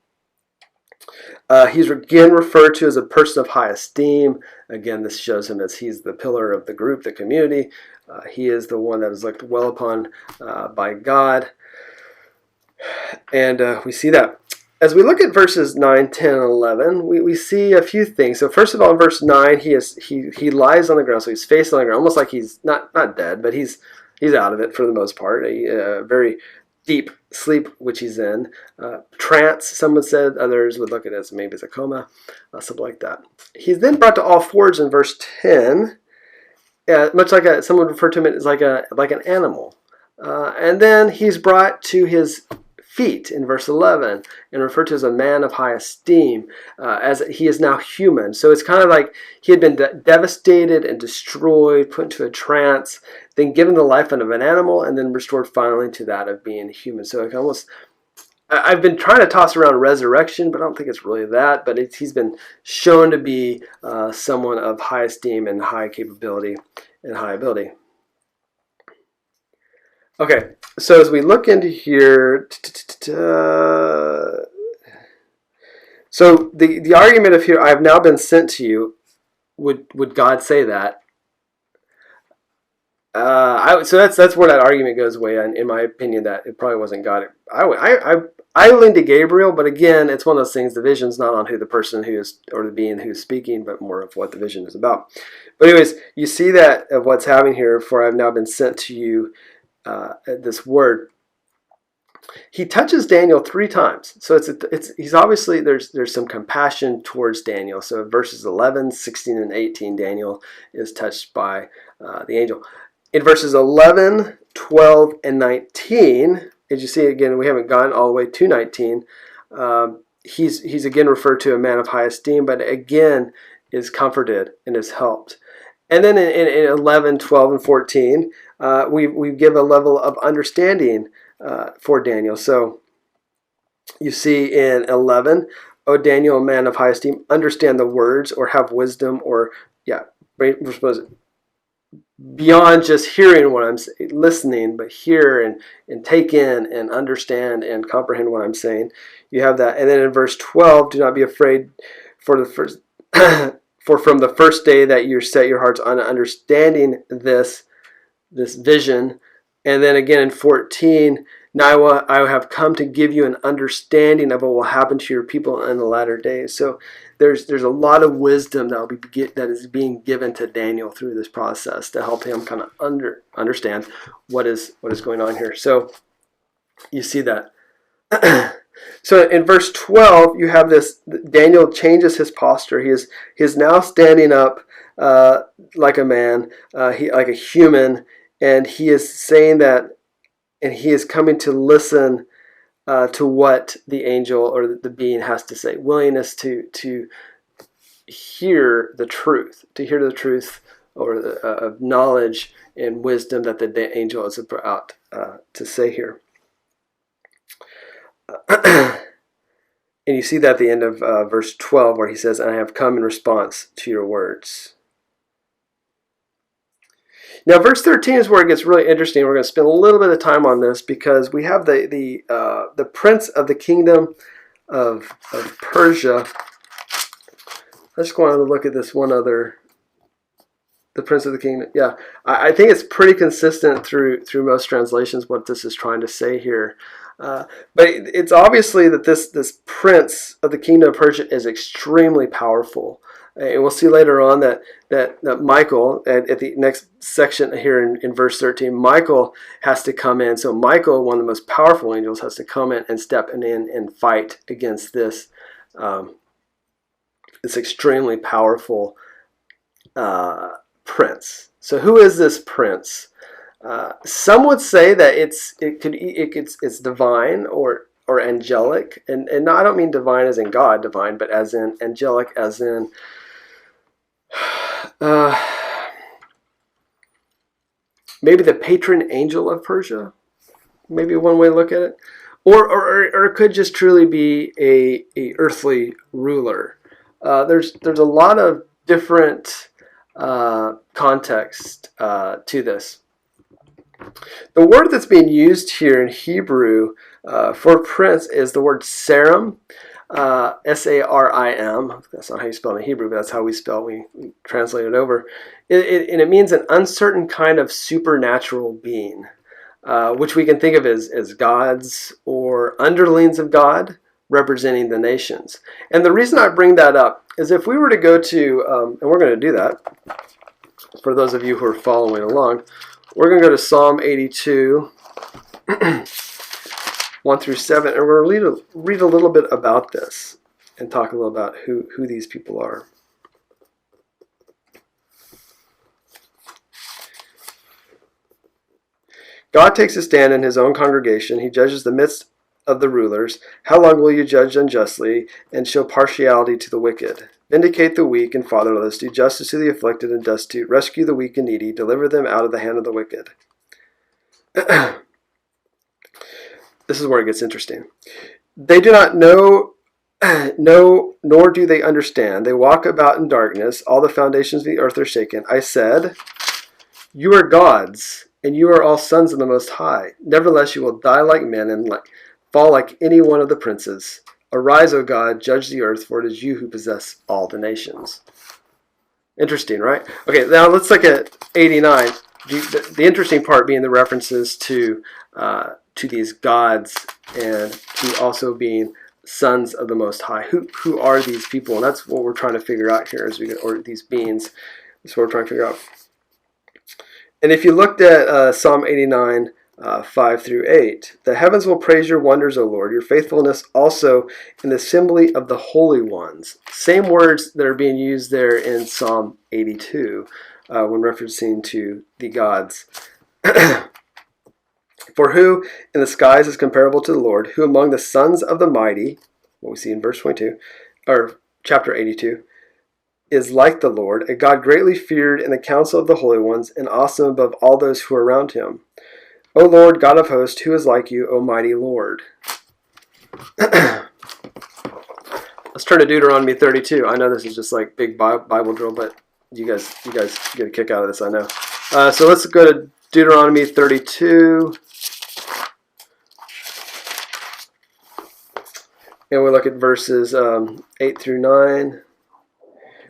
He's again referred to as a person of high esteem. Again, this shows him as he's the pillar of the group, the community. He is the one that is looked well upon by God. And we see that. As we look at verses 9, 10, and 11, we see a few things. So first of all, in verse 9, he lies on the ground. So he's face on the ground, almost like he's not dead, but he's out of it for the most part. A very deep sleep, which he's in. Trance, some would say. Others would look at it as maybe as a coma, something like that. He's then brought to all fours in verse 10, much like someone would refer to him as like an animal. And then he's brought to his feet in verse 11 and referred to as a man of high esteem, as he is now human. So it's kind of like he had been devastated and destroyed, put into a trance, then given the life of an animal, and then restored finally to that of being human. So it almost, I've been trying to toss around resurrection, but I don't think it's really that. But he's been shown to be someone of high esteem and high capability and high ability. Okay, so as we look into here, so the argument of here, I have now been sent to you, would God say that? So that's where that argument goes away. And in my opinion, that it probably wasn't God. I lean to Gabriel, but again, it's one of those things. The vision's not on who the person who is or the being who's speaking, but more of what the vision is about. But anyways, you see that of what's happening here. For I've now been sent to you. This word, he touches Daniel 3 times. So he's obviously there's some compassion towards Daniel. So verses 11, 16, and 18, Daniel is touched by the angel. In verses 11, 12, and 19, as you see again, we haven't gone all the way to 19. He's again referred to a man of high esteem, but again is comforted and is helped. And then in 11, 12, and 14, we give a level of understanding for Daniel. So you see in 11, O Daniel, a man of high esteem, understand the words or have wisdom or, we're supposed to, beyond just hearing what I'm saying, listening, but hear and take in and understand and comprehend what I'm saying. You have that. And then in verse 12, do not be afraid for the first... For from the first day that you set your hearts on understanding this vision. And then again in 14, now I have come to give you an understanding of what will happen to your people in the latter days. So there's a lot of wisdom that is being given to Daniel through this process to help him kind of understand what is going on here. So you see that. So in verse 12, you have this, Daniel changes his posture. He is now standing up like a man, like a human, and he is saying that, and he is coming to listen to what the angel or the being has to say. Willingness to hear the truth, or of knowledge and wisdom that the angel is about to say here. And you see that at the end of verse 12 where he says, "I have come in response to your words." Now, verse 13 is where it gets really interesting. We're going to spend a little bit of time on this because we have the prince of the kingdom of Persia. Let's go on and look at this one other, the prince of the kingdom. Yeah, I think it's pretty consistent through most translations what this is trying to say here. But it's obviously that this prince of the kingdom of Persia is extremely powerful. And we'll see later on that Michael, at the next section here in verse 13, Michael has to come in. So Michael, one of the most powerful angels, has to come in and step in and fight against this extremely powerful prince. So who is this prince? Some would say that it's divine or angelic, and no, I don't mean divine as in God divine, but as in angelic, as in maybe the patron angel of Persia. Maybe one way to look at it, or it could just truly be a earthly ruler. There's a lot of different context to this. The word that's being used here in Hebrew for prince is the word sarim, S-A-R-I-M. That's not how you spell it in Hebrew, but that's how we spell it. We translate it over. And it means an uncertain kind of supernatural being, which we can think of as gods or underlings of God representing the nations. And the reason I bring that up is if we were to go to, and we're going to do that, for those of you who are following along, we're going to go to Psalm 82, 1 through 7, and we're going to read a little bit about this and talk a little about who these people are. God takes a stand in his own congregation. He judges the midst of the rulers. How long will you judge unjustly and show partiality to the wicked? Vindicate the weak and fatherless. Do justice to the afflicted and destitute. Rescue the weak and needy. Deliver them out of the hand of the wicked. This is where it gets interesting. They do not know, nor do they understand. They walk about in darkness. All the foundations of the earth are shaken. I said, you are gods, and you are all sons of the Most High. Nevertheless, you will die like men and fall like any one of the princes. Arise, O God, judge the earth, for it is you who possess all the nations. Interesting, right? Okay, now let's look at 89. The interesting part being the references to these gods and to also being sons of the Most High. Who are these people? And that's what we're trying to figure out here as we get, or these beings. That's what we're trying to figure out. And if you looked at Psalm 89, 5 through 8, the heavens will praise your wonders, O Lord, your faithfulness also in the assembly of the holy ones. Same words that are being used there in Psalm 82 when referencing to the gods. For who in the skies is comparable to the Lord? Who among the sons of the mighty, what we see in verse 22, or chapter 82, is like the Lord, a God greatly feared in the council of the holy ones, and awesome above all those who are around him. O Lord, God of hosts, who is like you, O mighty Lord? Let's turn to Deuteronomy 32. I know this is just like big Bible drill, but you guys get a kick out of this, I know. So let's go to Deuteronomy 32. And we'll look at verses 8 through 9.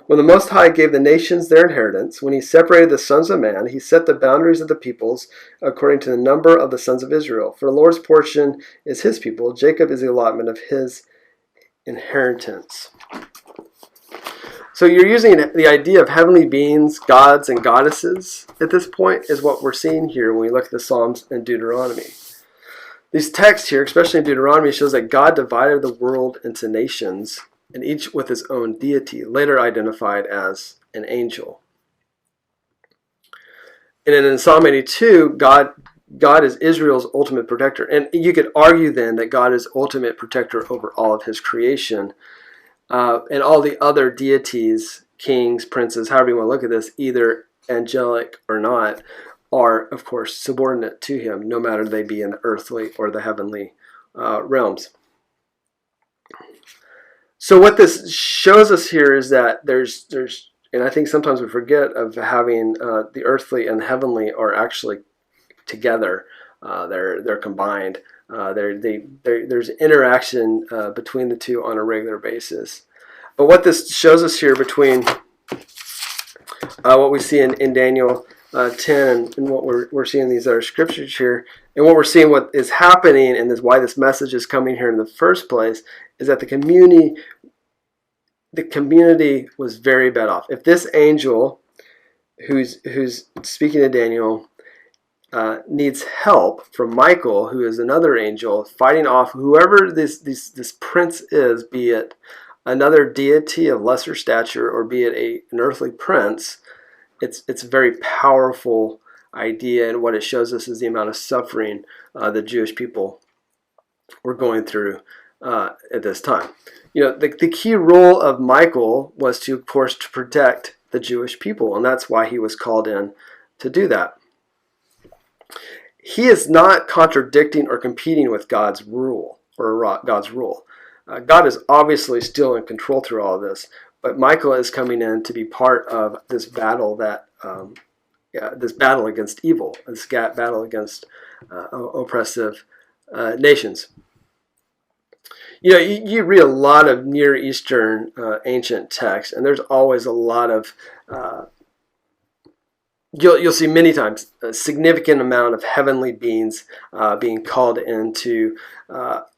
When the Most High gave the nations their inheritance, when he separated the sons of man, he set the boundaries of the peoples according to the number of the sons of Israel. For the Lord's portion is his people. Jacob is the allotment of his inheritance. So you're using the idea of heavenly beings, gods, and goddesses at this point is what we're seeing here when we look at the Psalms and Deuteronomy. These texts here, especially in Deuteronomy, shows that God divided the world into nations, and each with his own deity, later identified as an angel. And then in Psalm 82, God is Israel's ultimate protector. And you could argue then that God is ultimate protector over all of his creation. And all the other deities, kings, princes, however you want to look at this, either angelic or not, are, of course, subordinate to him, no matter they be in the earthly or the heavenly realms. So what this shows us here is that there's and I think sometimes we forget of having the earthly and heavenly are actually together. They're combined. There's interaction between the two on a regular basis. But what this shows us here between what we see in Daniel 10 and what we're seeing in these other scriptures here, and what we're seeing what is happening and why this message is coming here in the first place, is that the community was very bad off. If this angel who's speaking to Daniel needs help from Michael, who is another angel, fighting off whoever this prince is, be it another deity of lesser stature or be it an earthly prince, it's a very powerful idea, and what it shows us is the amount of suffering the Jewish people were going through at this time. The key role of Michael was to, of course, to protect the Jewish people, and that's why he was called in to do that. He is not contradicting or competing with God's rule or God's rule. God is obviously still in control through all of this, but Michael is coming in to be part of this battle this battle against evil, this battle against oppressive nations. You read a lot of Near Eastern ancient texts, and there's always a lot of you'll see many times a significant amount of heavenly beings being called into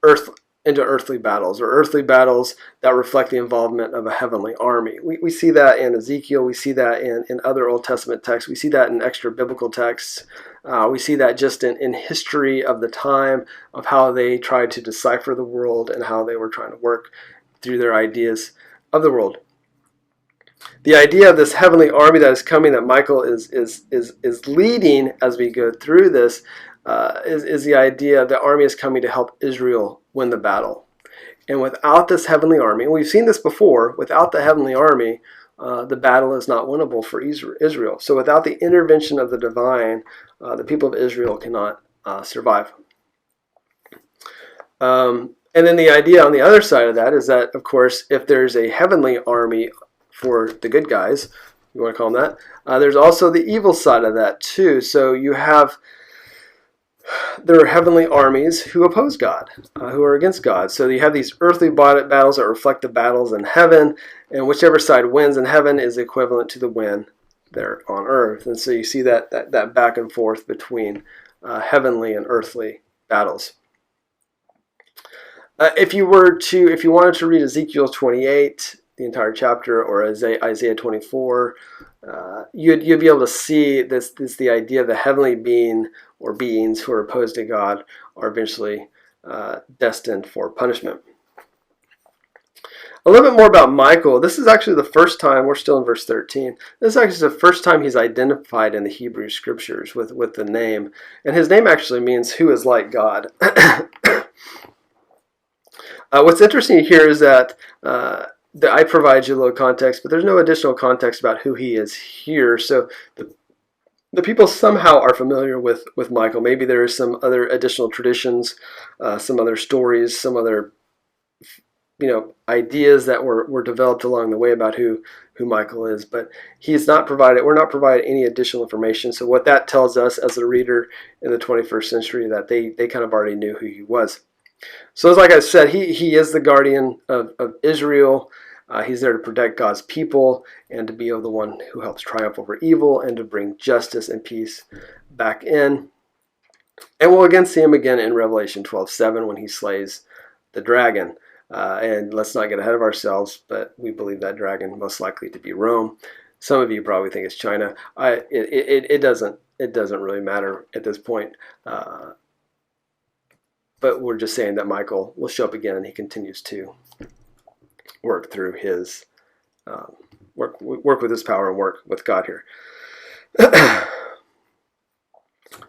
earthly battles, or earthly battles that reflect the involvement of a heavenly army. We see that in Ezekiel. We see that in other Old Testament texts. We see that in extra biblical texts. We see that just in history of the time of how they tried to decipher the world and how they were trying to work through their ideas of the world. The idea of this heavenly army that is coming, that Michael is leading as we go through this, is the idea the army is coming to help Israel win the battle. And without this heavenly army, and we've seen this before, without the heavenly army, the battle is not winnable for Israel. So without the intervention of the divine, the people of Israel cannot survive. And then the idea on the other side of that is that, of course, if there's a heavenly army for the good guys, you want to call them that, there's also the evil side of that too. So there are heavenly armies who oppose God, who are against God. So you have these earthly battles that reflect the battles in heaven, and whichever side wins in heaven is equivalent to the win there on earth. And so you see that back and forth between heavenly and earthly battles. If you wanted to read Ezekiel 28, the entire chapter, or Isaiah 24, you'd be able to see the idea of the heavenly being or beings who are opposed to God are eventually destined for punishment. A little bit more about Michael. This is actually the first time, we're still in verse 13, this is actually the first time he's identified in the Hebrew scriptures with the name. And his name actually means who is like God. What's interesting here is that I provide you a little context, but there's no additional context about who he is here. So the people somehow are familiar with Michael. Maybe there is some other additional traditions, some other stories, some other ideas that were developed along the way about who Michael is. But we're not provided any additional information. So what that tells us as a reader in the 21st century, that they kind of already knew who he was. So like I said, he is the guardian of Israel. He's there to protect God's people and to be the one who helps triumph over evil and to bring justice and peace back in. And we'll again see him again in Revelation 12:7 when he slays the dragon. And let's not get ahead of ourselves, but we believe that dragon most likely to be Rome. Some of you probably think it's China. It doesn't really matter at this point. But we're just saying that Michael will show up again, and he continues to work through his work with his power and work with God here.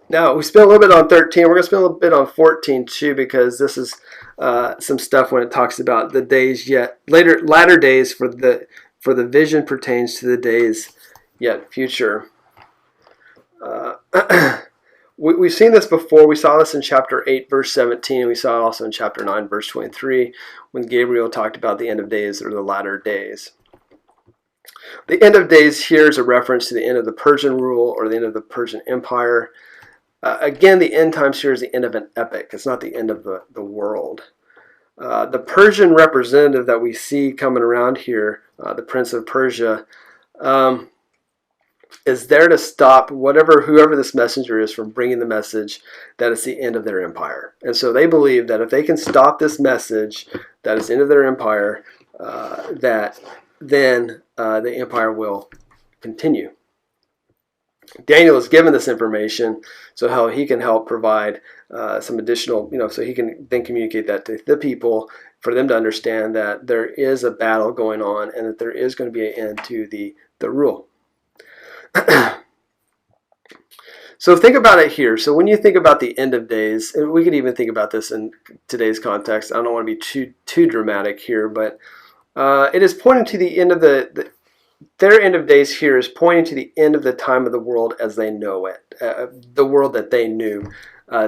Now we spent a little bit on 13. We're going to spend a little bit on 14 too, because this is some stuff when it talks about the days yet latter days, for the vision pertains to the days yet future. We've seen this before. We saw this in chapter 8, verse 17. And we saw it also in chapter 9, verse 23, when Gabriel talked about the end of days or the latter days. The end of days here is a reference to the end of the Persian rule or the end of the Persian Empire. Again, the end times here is the end of an epoch. It's not the end of the world. The Persian representative that we see coming around here, the Prince of Persia, is there to stop whoever this messenger is from bringing the message that it's the end of their empire. And so they believe that if they can stop this message that it's the end of their empire, that then the empire will continue. Daniel is given this information so how he can help provide some additional, so he can then communicate that to the people for them to understand that there is a battle going on and that there is going to be an end to the rule. So think about it here. So when you think about the end of days, and we could even think about this in today's context. I don't want to be too dramatic here, but it is pointing to the end of their end of days here is pointing to the end of the time of the world as they know it, the world that they knew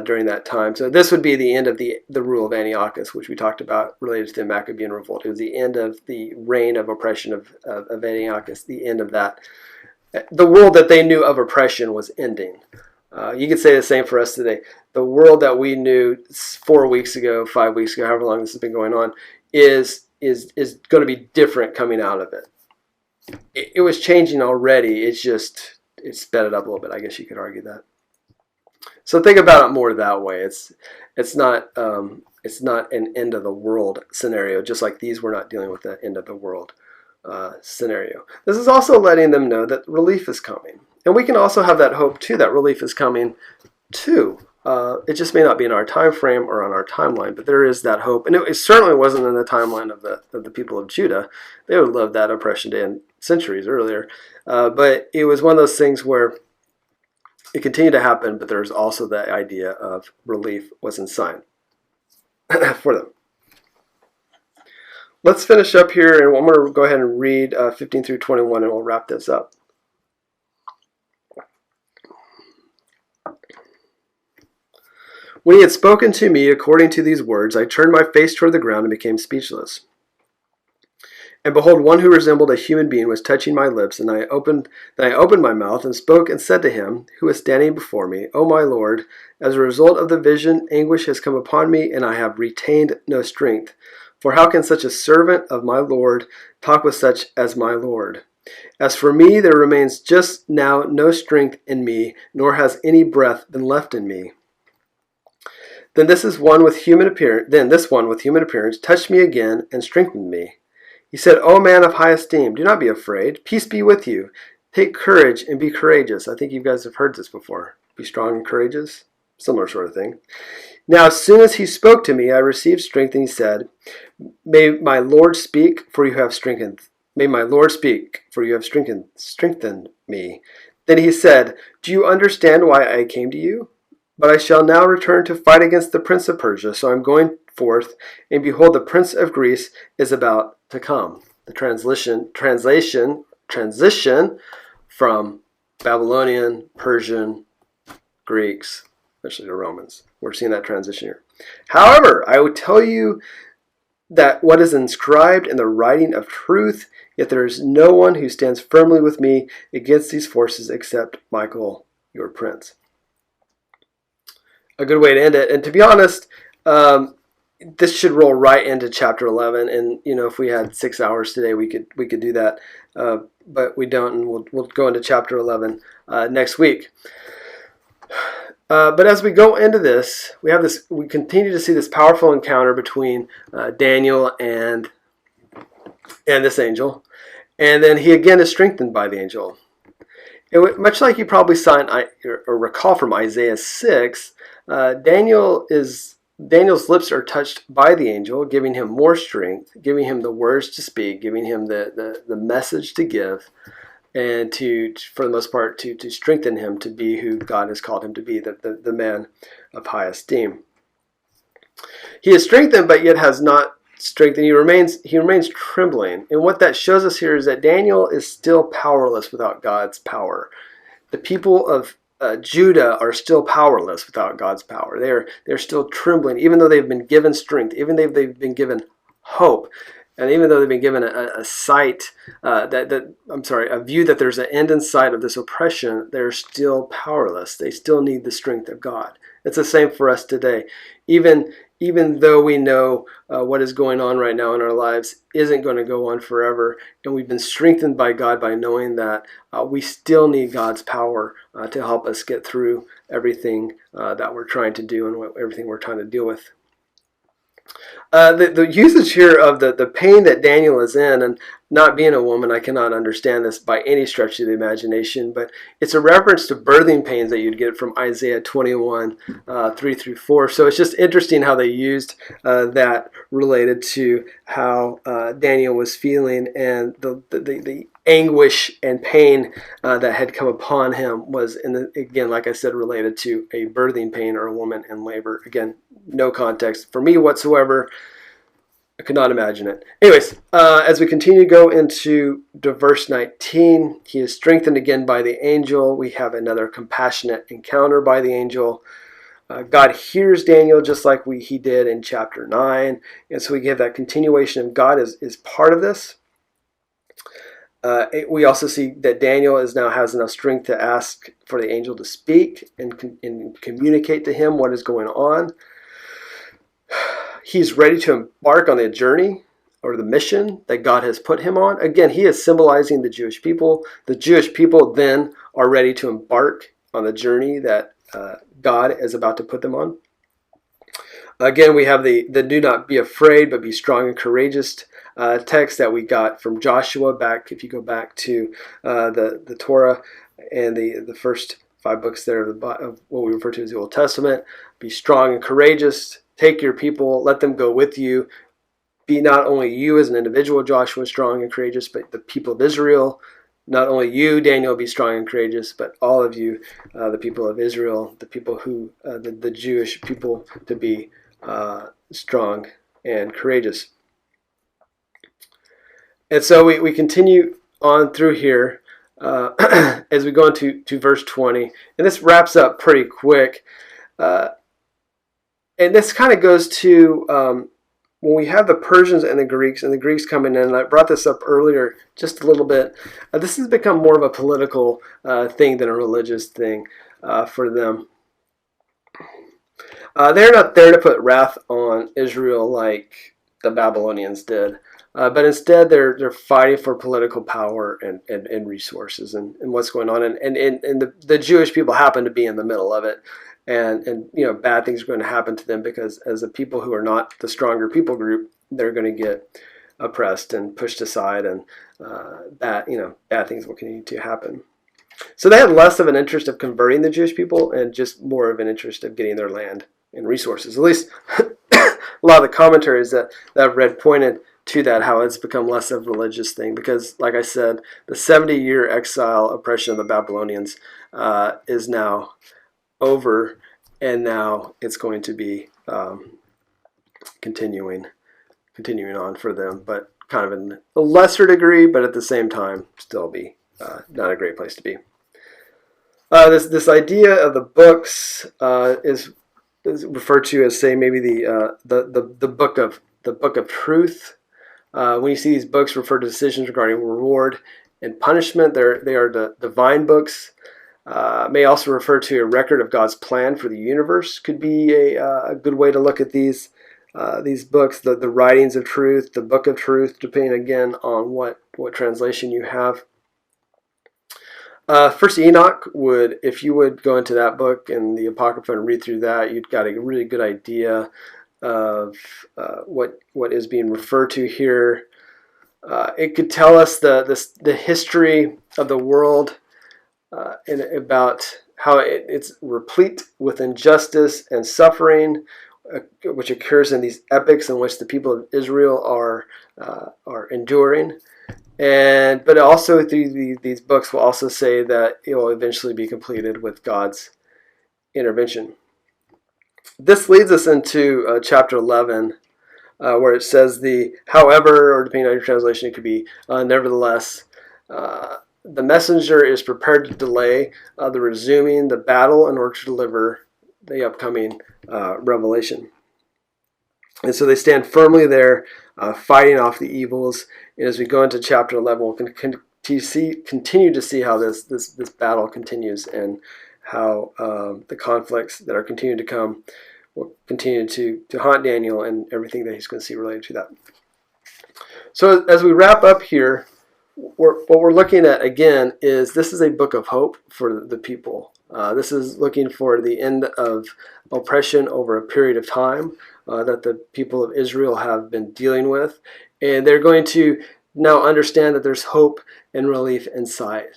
during that time. So this would be the end of the rule of Antiochus, which we talked about related to the Maccabean revolt. It was the end of the reign of oppression of Antiochus, the end of that. The world that they knew of oppression was ending. You could say the same for us today. The world that we knew 4 weeks ago, 5 weeks ago, however long this has been going on, is going to be different coming out of it. It was changing already. It sped it up a little bit. I guess you could argue that. So think about it more that way. It's not an end of the world scenario. Just like these, we're not dealing with the end of the world scenario. This is also letting them know that relief is coming, and we can also have that hope too. That relief is coming too. It just may not be in our time frame or on our timeline, but there is that hope, and it certainly wasn't in the timeline of the people of Judah. They would love that oppression to end centuries earlier, but it was one of those things where it continued to happen. But there's also the idea of relief was in sight for them. Let's finish up here, and I'm going to go ahead and read 15 through 21, and we'll wrap this up. When he had spoken to me according to these words, I turned my face toward the ground and became speechless. And behold, one who resembled a human being was touching my lips, and I opened my mouth and spoke and said to him, who was standing before me, O my Lord, as a result of the vision, anguish has come upon me, and I have retained no strength. For how can such a servant of my Lord talk with such as my Lord? As for me, there remains just now no strength in me, nor has any breath been left in me. Then this one with human appearance touched me again and strengthened me. He said, O man of high esteem, do not be afraid. Peace be with you. Take courage and be courageous. I think you guys have heard this before. Be strong and courageous. Similar sort of thing. Now, as soon as he spoke to me, I received strength, and he said, May my Lord speak, for you have strengthened. May my Lord speak, for you have strengthened me. Then he said, Do you understand why I came to you? But I shall now return to fight against the prince of Persia. So I'm going forth, and behold, the prince of Greece is about to come. The transition from Babylonian, Persian, Greeks, especially the Romans. We're seeing that transition here. However, I would tell you that what is inscribed in the writing of truth, yet there is no one who stands firmly with me against these forces except Michael, your prince. A good way to end it. And to be honest, this should roll right into chapter 11. And if we had 6 hours today, we could do that. But we don't, and we'll go into chapter 11 next week. But as we go into this, we continue to see this powerful encounter between Daniel and this angel, and then he again is strengthened by the angel. Much like you probably saw or recall from Isaiah 6, Daniel's lips are touched by the angel, giving him more strength, giving him the words to speak, giving him the message to give, and for the most part, to strengthen him to be who God has called him to be, the man of high esteem. He is strengthened, but yet has not strengthened. He remains trembling. And what that shows us here is that Daniel is still powerless without God's power. The people of Judah are still powerless without God's power. They're still trembling, even though they've been given strength, even though they've been given hope, and even though they've been given a sight a view that there's an end in sight of this oppression. They're still powerless. They still need the strength of God. It's the same for us today. Even though we know what is going on right now in our lives isn't going to go on forever, and we've been strengthened by God by knowing that we still need God's power to help us get through everything that we're trying to do and everything we're trying to deal with. The usage here of the pain that Daniel is in, and not being a woman, I cannot understand this by any stretch of the imagination, but it's a reference to birthing pains that you'd get from Isaiah 21, 3 through 4. So it's just interesting how they used that related to how Daniel was feeling, and the anguish and pain that had come upon him was, again, like I said, related to a birthing pain or a woman in labor. Again, no context for me whatsoever. I could not imagine it. Anyways, as we continue to go into verse 19, he is strengthened again by the angel. We have another compassionate encounter by the angel. God hears Daniel just like he did in chapter 9. And so we get that continuation of God is part of this. We also see that Daniel now has enough strength to ask for the angel to speak and communicate to him what is going on. He's ready to embark on the journey or the mission that God has put him on. Again, he is symbolizing the Jewish people. The Jewish people then are ready to embark on the journey that God is about to put them on. Again, we have the do not be afraid, but be strong and courageous text that we got from Joshua back, if you go back to the Torah and the first 5 books there of what we refer to as the Old Testament. Be strong and courageous. Take your people, let them go with you. Be not only you as an individual, Joshua, strong and courageous, but the people of Israel. Not only you, Daniel, be strong and courageous, but all of you, the people of Israel, the people who, the Jewish people, to be strong and courageous. And so we continue on through here as we go into verse 20. And this wraps up pretty quick. And this kind of goes to when we have the Persians and the Greeks coming in, and I brought this up earlier just a little bit, this has become more of a political thing than a religious thing for them. They're not there to put wrath on Israel like the Babylonians did, but instead they're fighting for political power and resources and what's going on. And the Jewish people happen to be in the middle of it. And bad things are going to happen to them because as the people who are not the stronger people group, they're going to get oppressed and pushed aside, and bad things will continue to happen. So they had less of an interest of converting the Jewish people and just more of an interest of getting their land and resources. At least a lot of the commentaries that I've read pointed to that, how it's become less of a religious thing because, like I said, the 70-year exile oppression of the Babylonians is now over, and now it's going to be continuing on for them, but kind of in a lesser degree, but at the same time still be not a great place to be. This idea of the books is referred to as, say, maybe the book of truth. When you see these books refer to decisions regarding reward and punishment, they are the divine books. May also refer to a record of God's plan for the universe. Could be a good way to look at these books, the writings of truth, the book of truth, depending again on what translation you have. First Enoch if you would go into that book and the Apocrypha and read through that, you'd got a really good idea of what is being referred to here. It could tell us the history of the world. And about how it's replete with injustice and suffering, which occurs in these epics in which the people of Israel are enduring. But also through these books will also say that it will eventually be completed with God's intervention. This leads us into chapter 11, where it says however, or depending on your translation, it could be nevertheless. the messenger is prepared to delay the resuming the battle in order to deliver the upcoming revelation. And so they stand firmly there, fighting off the evils. And as we go into chapter 11, we'll continue to see how this battle continues, and how the conflicts that are continuing to come will continue to haunt Daniel and everything that he's going to see related to that. So as we wrap up here, what we're looking at again is this is a book of hope for the people. This is looking for the end of oppression over a period of time that the people of Israel have been dealing with. And they're going to now understand that there's hope and relief in sight.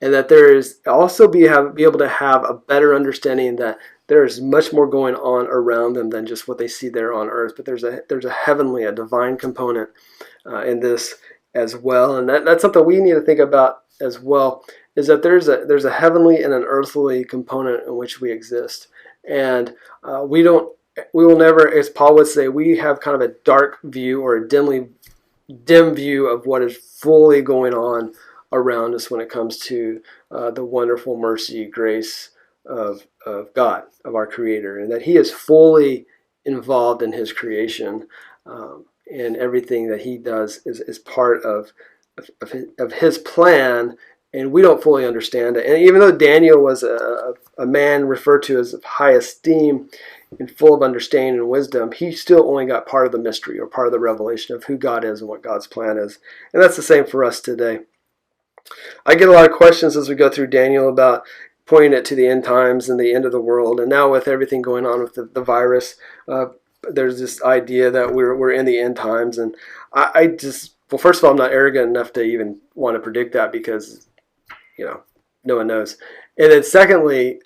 And that there is also be able to have a better understanding that there is much more going on around them than just what they see there on earth. But there's a heavenly, a divine component in this as well. And that's something we need to think about as well, is that there's a heavenly and an earthly component in which we exist. And we will never, as Paul would say, we have kind of a dark view or a dim view of what is fully going on around us when it comes to the wonderful mercy, grace of God, of our Creator, and that He is fully involved in His creation, and everything that He does is part of His plan, and we don't fully understand it. And even though Daniel was a man referred to as of high esteem and full of understanding and wisdom, he still only got part of the mystery or part of the revelation of who God is and what God's plan is. And that's the same for us today. I get a lot of questions as we go through Daniel about pointing it to the end times and the end of the world. And now with everything going on with the virus, there's this idea that we're in the end times. And I just, well, first of all, I'm not arrogant enough to even want to predict that, because, no one knows. And then secondly,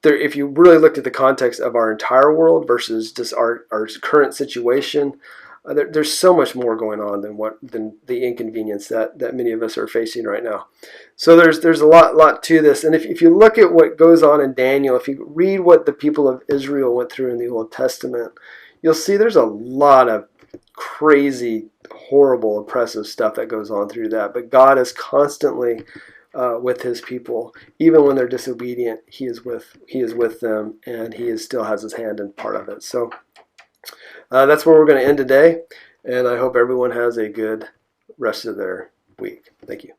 if you really looked at the context of our entire world versus just our current situation, there's so much more going on than the inconvenience that many of us are facing right now. So there's a lot to this. And if you look at what goes on in Daniel, if you read what the people of Israel went through in the Old Testament, you'll see there's a lot of crazy, horrible, oppressive stuff that goes on through that. But God is constantly with His people. Even when they're disobedient, He is with them, and He still has His hand in part of it. So that's where we're going to end today, and I hope everyone has a good rest of their week. Thank you.